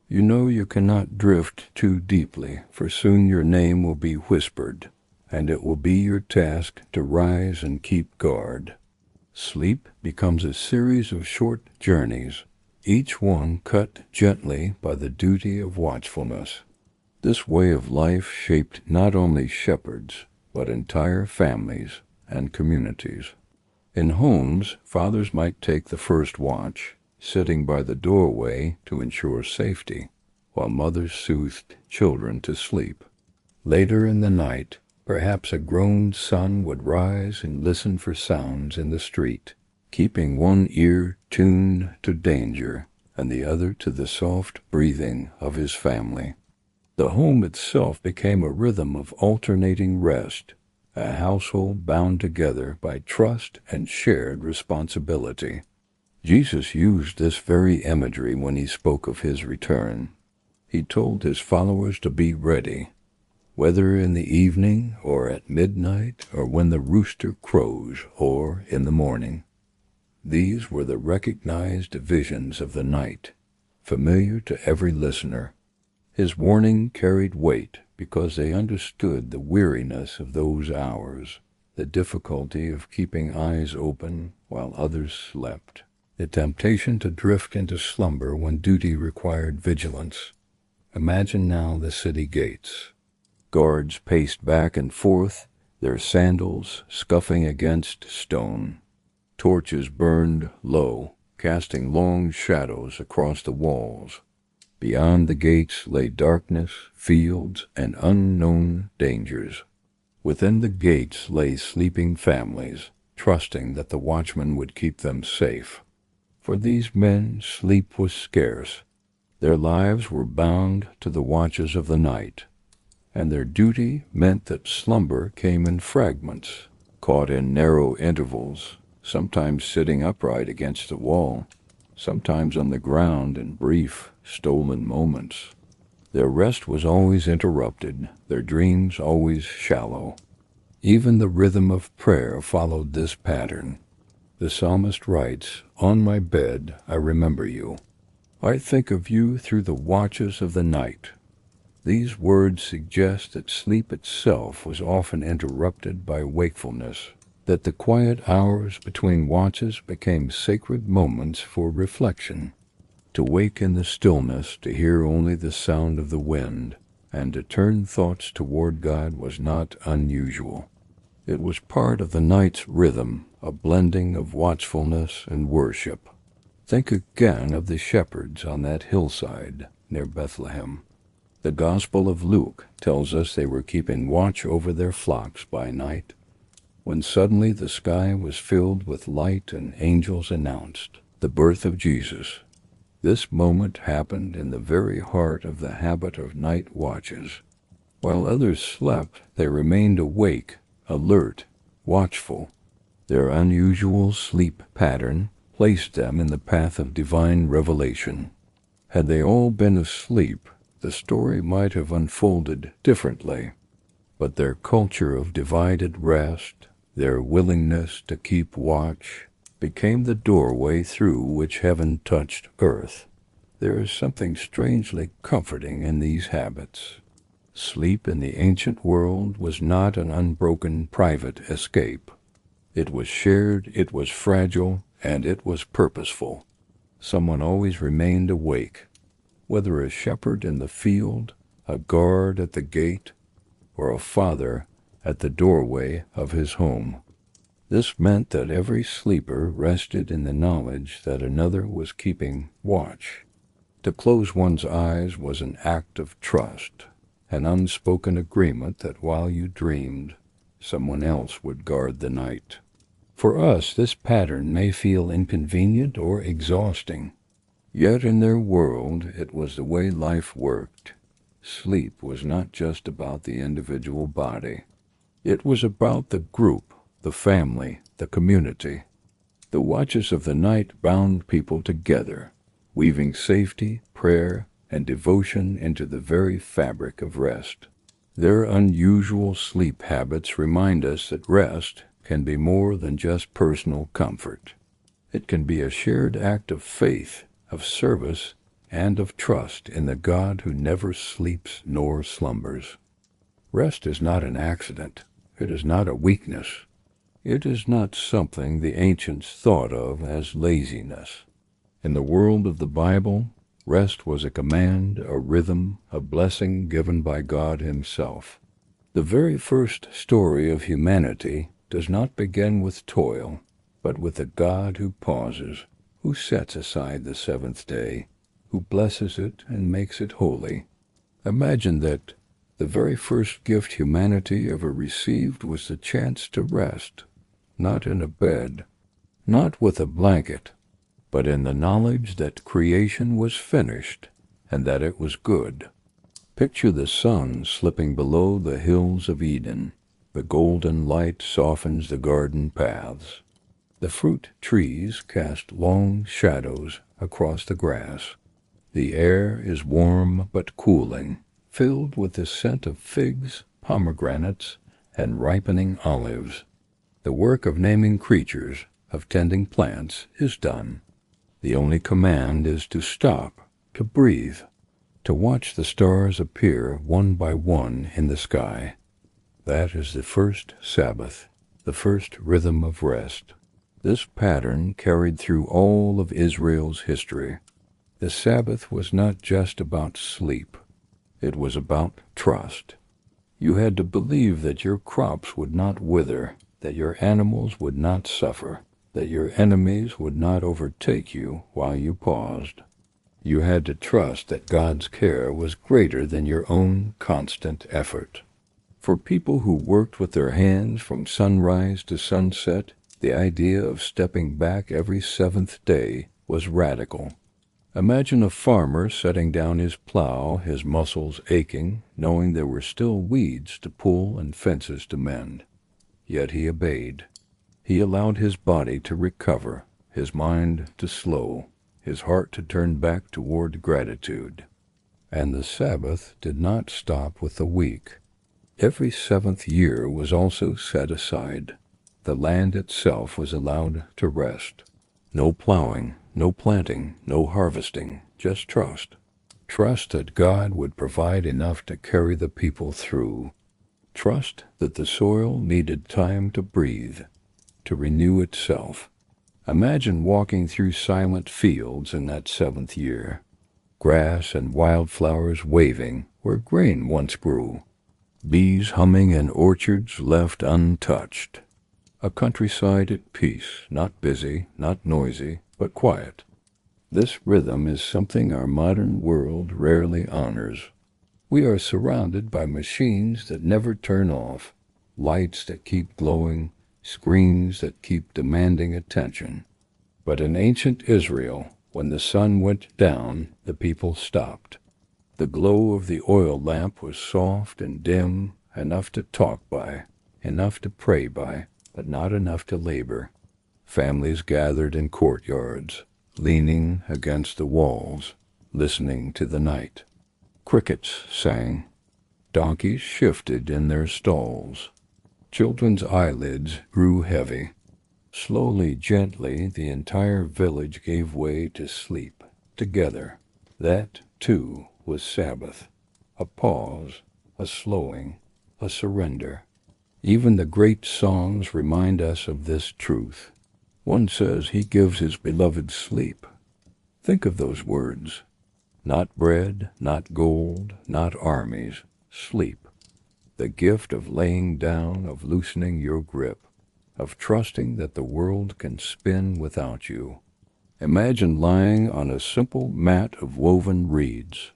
You know you cannot drift too deeply, for soon your name will be whispered, and it will be your task to rise and keep guard. Sleep becomes a series of short journeys, each one cut gently by the duty of watchfulness. This way of life shaped not only shepherds, but entire families and communities. In homes, fathers might take the first watch, sitting by the doorway to ensure safety, while mothers soothed children to sleep. Later in the night, perhaps a grown son would rise and listen for sounds in the street, keeping one ear tuned to danger and the other to the soft breathing of his family. The home itself became a rhythm of alternating rest, a household bound together by trust and shared responsibility. Jesus used this very imagery when he spoke of his return. He told his followers to be ready, whether in the evening or at midnight or when the rooster crows or in the morning. These were the recognized visions of the night, familiar to every listener. His warning carried weight because they understood the weariness of those hours, the difficulty of keeping eyes open while others slept, the temptation to drift into slumber when duty required vigilance. Imagine now the city gates. Guards paced back and forth, their sandals scuffing against stone. Torches burned low, casting long shadows across the walls. Beyond the gates lay darkness, fields, and unknown dangers. Within the gates lay sleeping families, trusting that the watchman would keep them safe. For these men, sleep was scarce. Their lives were bound to the watches of the night, and their duty meant that slumber came in fragments, caught in narrow intervals, sometimes sitting upright against the wall, sometimes on the ground in brief, stolen moments. Their rest was always interrupted, their dreams always shallow. Even the rhythm of prayer followed this pattern. The psalmist writes, "On my bed I remember you. I think of you through the watches of the night." These words suggest that sleep itself was often interrupted by wakefulness, that the quiet hours between watches became sacred moments for reflection. To wake in the stillness, to hear only the sound of the wind, and to turn thoughts toward God was not unusual. It was part of the night's rhythm, a blending of watchfulness and worship. Think again of the shepherds on that hillside near Bethlehem. The Gospel of Luke tells us they were keeping watch over their flocks by night, when suddenly the sky was filled with light and angels announced the birth of Jesus. This moment happened in the very heart of the habit of night watches. While others slept, they remained awake, alert, watchful. Their unusual sleep pattern placed them in the path of divine revelation. Had they all been asleep, the story might have unfolded differently. But their culture of divided rest, their willingness to keep watch, became the doorway through which heaven touched earth. There is something strangely comforting in these habits. Sleep in the ancient world was not an unbroken private escape. It was shared, it was fragile, and it was purposeful. Someone always remained awake, whether a shepherd in the field, a guard at the gate, or a father at the doorway of his home. This meant that every sleeper rested in the knowledge that another was keeping watch. To close one's eyes was an act of trust, an unspoken agreement that while you dreamed, someone else would guard the night. For us, this pattern may feel inconvenient or exhausting. Yet in their world, it was the way life worked. Sleep was not just about the individual body. It was about the group, the family, the community. The watches of the night bound people together, weaving safety, prayer, and devotion into the very fabric of rest. Their unusual sleep habits remind us that rest can be more than just personal comfort. It can be a shared act of faith, of service, and of trust in the God who never sleeps nor slumbers. Rest is not an accident. It is not a weakness. It is not something the ancients thought of as laziness. In the world of the Bible, rest was a command, a rhythm, a blessing given by God Himself. The very first story of humanity does not begin with toil, but with a God who pauses, who sets aside the seventh day, who blesses it and makes it holy. Imagine that the very first gift humanity ever received was the chance to rest, not in a bed, not with a blanket, but in the knowledge that creation was finished and that it was good. Picture the sun slipping below the hills of Eden. The golden light softens the garden paths. The fruit trees cast long shadows across the grass. The air is warm but cooling, filled with the scent of figs, pomegranates, and ripening olives. The work of naming creatures, of tending plants is done. The only command is to stop, to breathe, to watch the stars appear one by one in the sky. That is the first Sabbath, the first rhythm of rest. This pattern carried through all of Israel's history. The Sabbath was not just about sleep. It was about trust. You had to believe that your crops would not wither, that your animals would not suffer, that your enemies would not overtake you while you paused. You had to trust that God's care was greater than your own constant effort. For people who worked with their hands from sunrise to sunset, the idea of stepping back every seventh day was radical. Imagine a farmer setting down his plow, his muscles aching, knowing there were still weeds to pull and fences to mend. Yet he obeyed. He allowed his body to recover, his mind to slow, his heart to turn back toward gratitude. And the Sabbath did not stop with the week. Every seventh year was also set aside. The land itself was allowed to rest. No plowing, no planting, no harvesting, just trust. Trust that God would provide enough to carry the people through. Trust that the soil needed time to breathe, to renew itself. Imagine walking through silent fields in that seventh year. Grass and wildflowers waving where grain once grew. Bees humming in orchards left untouched. A countryside at peace, not busy, not noisy, but quiet. This rhythm is something our modern world rarely honors. We are surrounded by machines that never turn off, lights that keep glowing, screens that keep demanding attention. But in ancient Israel, when the sun went down, the people stopped. The glow of the oil lamp was soft and dim, enough to talk by, enough to pray by, but not enough to labor. Families gathered in courtyards, leaning against the walls, listening to the night. Crickets sang. Donkeys shifted in their stalls. Children's eyelids grew heavy. Slowly, gently, the entire village gave way to sleep, together. That, too, was Sabbath. A pause, a slowing, a surrender. Even the great songs remind us of this truth. One says he gives his beloved sleep. Think of those words. Not bread, not gold, not armies, sleep. The gift of laying down, of loosening your grip, of trusting that the world can spin without you. Imagine lying on a simple mat of woven reeds.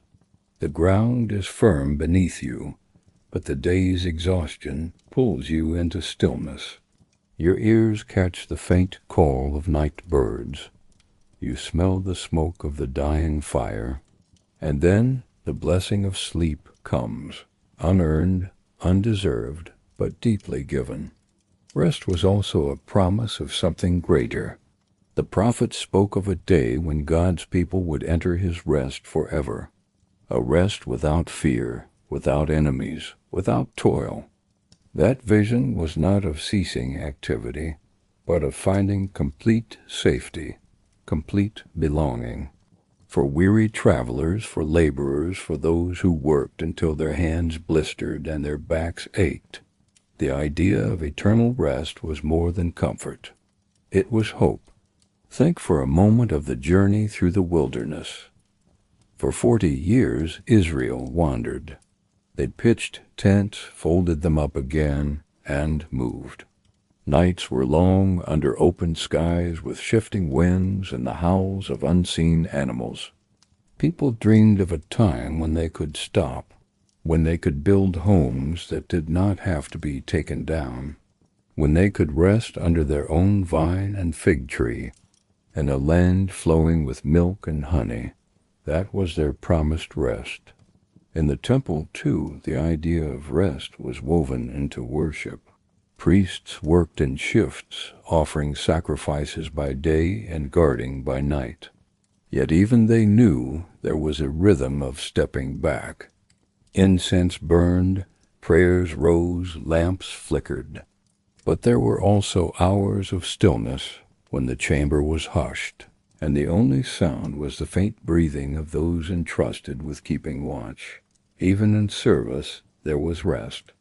The ground is firm beneath you, but the day's exhaustion pulls you into stillness. Your ears catch the faint call of night birds. You smell the smoke of the dying fire. And then the blessing of sleep comes, unearned, undeserved, but deeply given. Rest was also a promise of something greater. The prophet spoke of a day when God's people would enter his rest forever. A rest without fear, without enemies, without toil. That vision was not of ceasing activity, but of finding complete safety, complete belonging. For weary travelers, for laborers, for those who worked until their hands blistered and their backs ached, the idea of eternal rest was more than comfort. It was hope. Think for a moment of the journey through the wilderness. For 40 years, Israel wandered. They pitched tents, folded them up again, and moved. Nights were long under open skies with shifting winds and the howls of unseen animals. People dreamed of a time when they could stop, when they could build homes that did not have to be taken down, when they could rest under their own vine and fig tree, in a land flowing with milk and honey. That was their promised rest. In the temple, too, the idea of rest was woven into worship. Priests worked in shifts, offering sacrifices by day and guarding by night. Yet even they knew there was a rhythm of stepping back. Incense burned, prayers rose, lamps flickered. But there were also hours of stillness, when the chamber was hushed, and the only sound was the faint breathing of those entrusted with keeping watch. Even in service there was rest.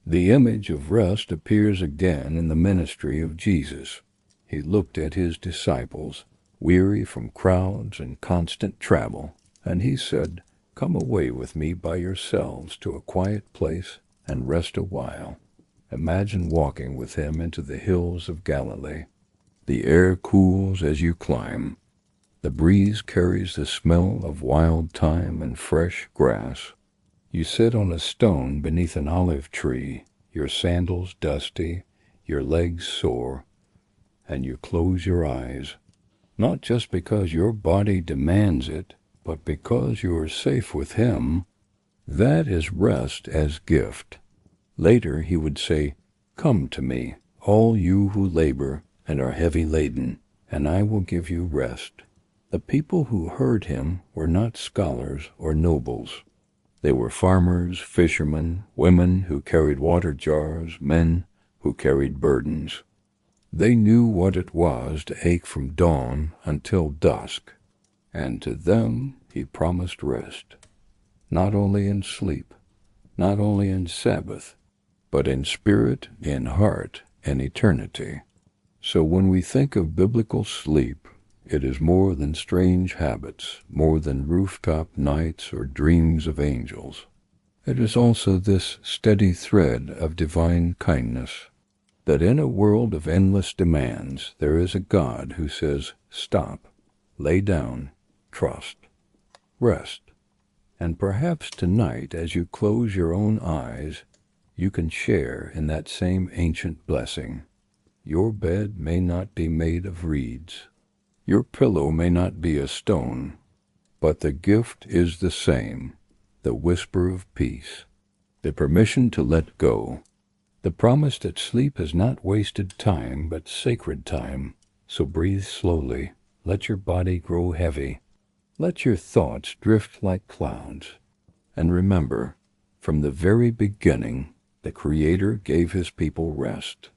The image of rest appears again in the ministry of Jesus. He looked at his disciples, weary from crowds and constant travel, and he said, "Come away with me by yourselves to a quiet place and rest a while." Imagine walking with him into the hills of Galilee. The air cools as you climb. The breeze carries the smell of wild thyme and fresh grass. You sit on a stone beneath an olive tree, your sandals dusty, your legs sore, and you close your eyes, not just because your body demands it, but because you are safe with him. That is rest as gift. Later he would say, "Come to me, all you who labor and are heavy laden, and I will give you rest." The people who heard him were not scholars or nobles. They were farmers, fishermen, women who carried water jars, men who carried burdens. They knew what it was to ache from dawn until dusk, and to them he promised rest, not only in sleep, not only in Sabbath, but in spirit, in heart, and eternity. So when we think of biblical sleep, it is more than strange habits, more than rooftop nights or dreams of angels. It is also this steady thread of divine kindness, that in a world of endless demands, there is a God who says, "Stop, lay down, trust, rest." And perhaps tonight, as you close your own eyes, you can share in that same ancient blessing. Your bed may not be made of reeds. Your pillow may not be a stone, but the gift is the same, the whisper of peace, the permission to let go, the promise that sleep is not wasted time, but sacred time. So breathe slowly, let your body grow heavy, let your thoughts drift like clouds, and remember, from the very beginning, the Creator gave his people rest,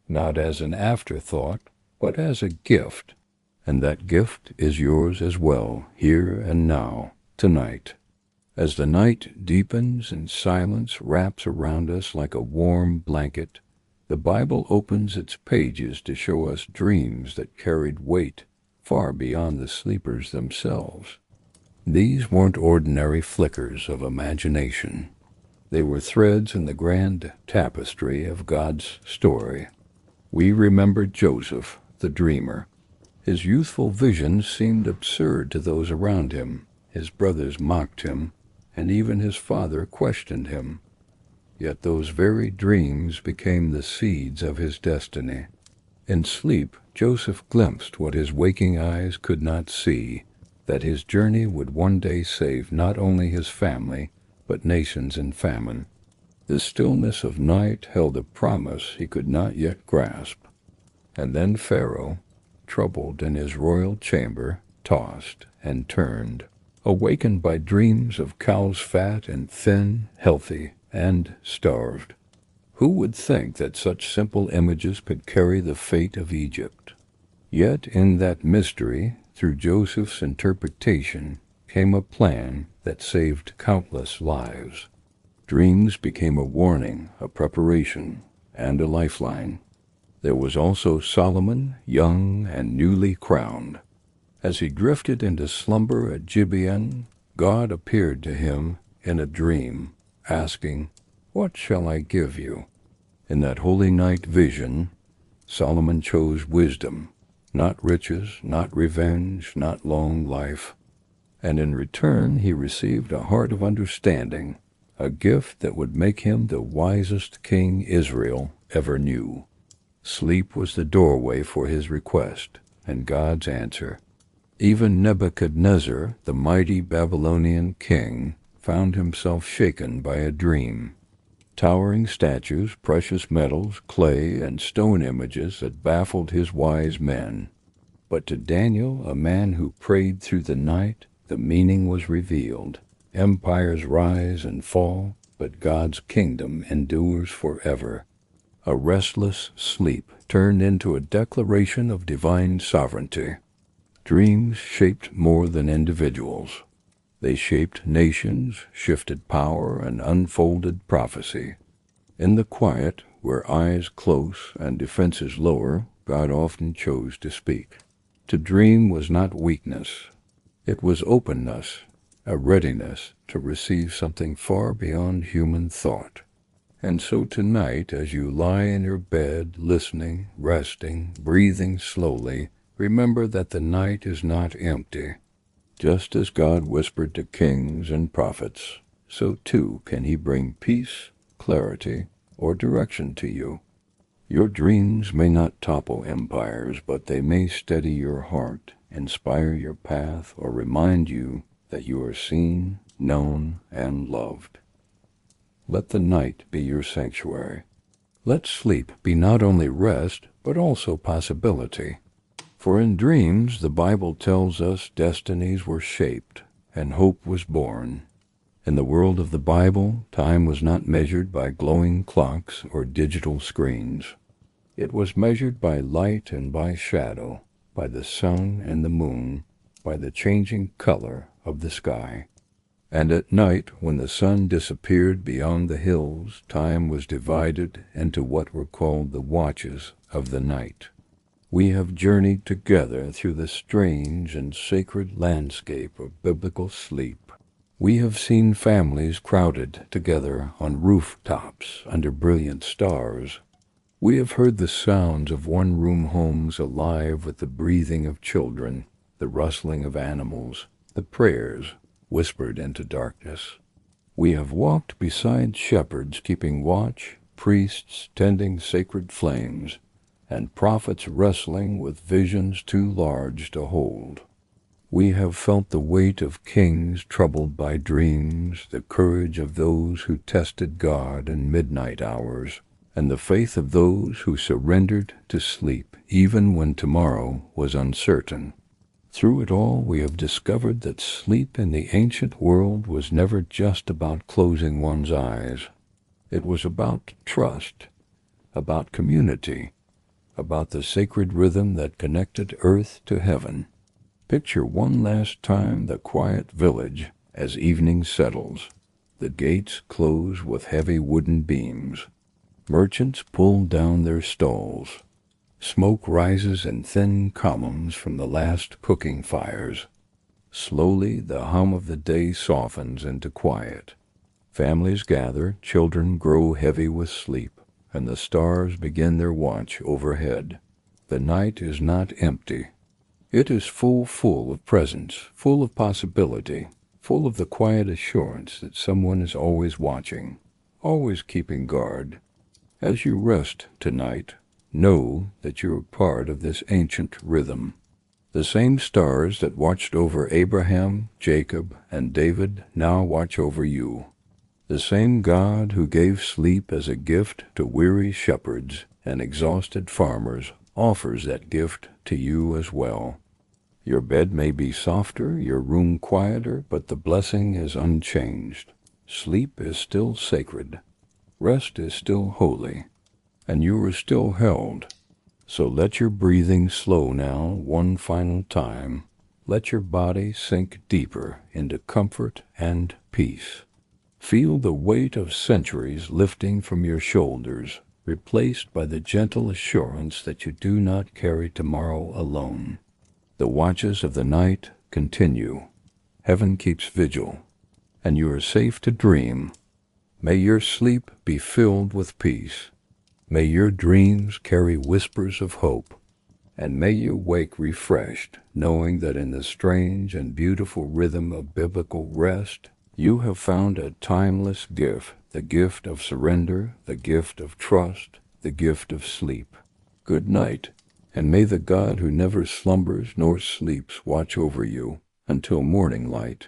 not as an afterthought, but as a gift, and that gift is yours as well, here and now, tonight. As the night deepens and silence wraps around us like a warm blanket, the Bible opens its pages to show us dreams that carried weight far beyond the sleepers themselves. These weren't ordinary flickers of imagination. They were threads in the grand tapestry of God's story. We remember Joseph, the dreamer. His youthful visions seemed absurd to those around him. His brothers mocked him, and even his father questioned him. Yet those very dreams became the seeds of his destiny. In sleep, Joseph glimpsed what his waking eyes could not see, that his journey would one day save not only his family, but nations in famine. The stillness of night held a promise he could not yet grasp. And then Pharaoh, troubled in his royal chamber, tossed and turned, awakened by dreams of cows fat and thin, healthy, and starved. Who would think that such simple images could carry the fate of Egypt? Yet in that mystery, through Joseph's interpretation, came a plan that saved countless lives. Dreams became a warning, a preparation, and a lifeline. There was also Solomon, young and newly crowned. As he drifted into slumber at Gibeon, God appeared to him in a dream, asking, "What shall I give you?" In that holy night vision, Solomon chose wisdom, not riches, not revenge, not long life. And in return he received a heart of understanding, a gift that would make him the wisest king Israel ever knew. Sleep was the doorway for his request, and God's answer. Even Nebuchadnezzar, the mighty Babylonian king, found himself shaken by a dream. Towering statues, precious metals, clay, and stone images that baffled his wise men. But to Daniel, a man who prayed through the night, the meaning was revealed. Empires rise and fall, but God's kingdom endures forever. a restless sleep turned into a declaration of divine sovereignty. Dreams shaped more than individuals. They shaped nations, shifted power, and unfolded prophecy. In the quiet, where eyes close and defenses lower, God often chose to speak. To dream was not weakness. It was openness, a readiness to receive something far beyond human thought. And so tonight, as you lie in your bed, listening, resting, breathing slowly, remember that the night is not empty. Just as God whispered to kings and prophets, so too can He bring peace, clarity, or direction to you. Your dreams may not topple empires, but they may steady your heart, inspire your path, or remind you that you are seen, known, and loved. Let the night be your sanctuary. Let sleep be not only rest, but also possibility. For in dreams, the Bible tells us destinies were shaped and hope was born. In the world of the Bible, time was not measured by glowing clocks or digital screens. It was measured by light and by shadow, by the sun and the moon, by the changing color of the sky. And at night, when the sun disappeared beyond the hills, time was divided into what were called the watches of the night. We have journeyed together through the strange and sacred landscape of biblical sleep. We have seen families crowded together on rooftops under brilliant stars. We have heard the sounds of one-room homes alive with the breathing of children, the rustling of animals, the prayers whispered into darkness. We have walked beside shepherds keeping watch, priests tending sacred flames, and prophets wrestling with visions too large to hold. We have felt the weight of kings troubled by dreams, the courage of those who tested God in midnight hours, and the faith of those who surrendered to sleep even when tomorrow was uncertain. Through it all, we have discovered that sleep in the ancient world was never just about closing one's eyes. It was about trust, about community, about the sacred rhythm that connected earth to heaven. Picture one last time the quiet village as evening settles. The gates close with heavy wooden beams. Merchants pull down their stalls. Smoke rises in thin columns from the last cooking fires. Slowly, the hum of the day softens into quiet. Families gather, children grow heavy with sleep, and the stars begin their watch overhead. The night is not empty. It is full of presence, full of possibility, full of the quiet assurance that someone is always watching, always keeping guard. As you rest tonight, know that you are part of this ancient rhythm. The same stars that watched over Abraham, Jacob, and David now watch over you. The same God who gave sleep as a gift to weary shepherds and exhausted farmers offers that gift to you as well. Your bed may be softer, your room quieter, but the blessing is unchanged. Sleep is still sacred. Rest is still holy. And you are still held. So let your breathing slow now one final time. Let your body sink deeper into comfort and peace. Feel the weight of centuries lifting from your shoulders, replaced by the gentle assurance that you do not carry tomorrow alone. The watches of the night continue. Heaven keeps vigil, and you are safe to dream. May your sleep be filled with peace. May your dreams carry whispers of hope, and may you wake refreshed, knowing that in the strange and beautiful rhythm of biblical rest, you have found a timeless gift, the gift of surrender, the gift of trust, the gift of sleep. Good night, and may the God who never slumbers nor sleeps watch over you until morning light.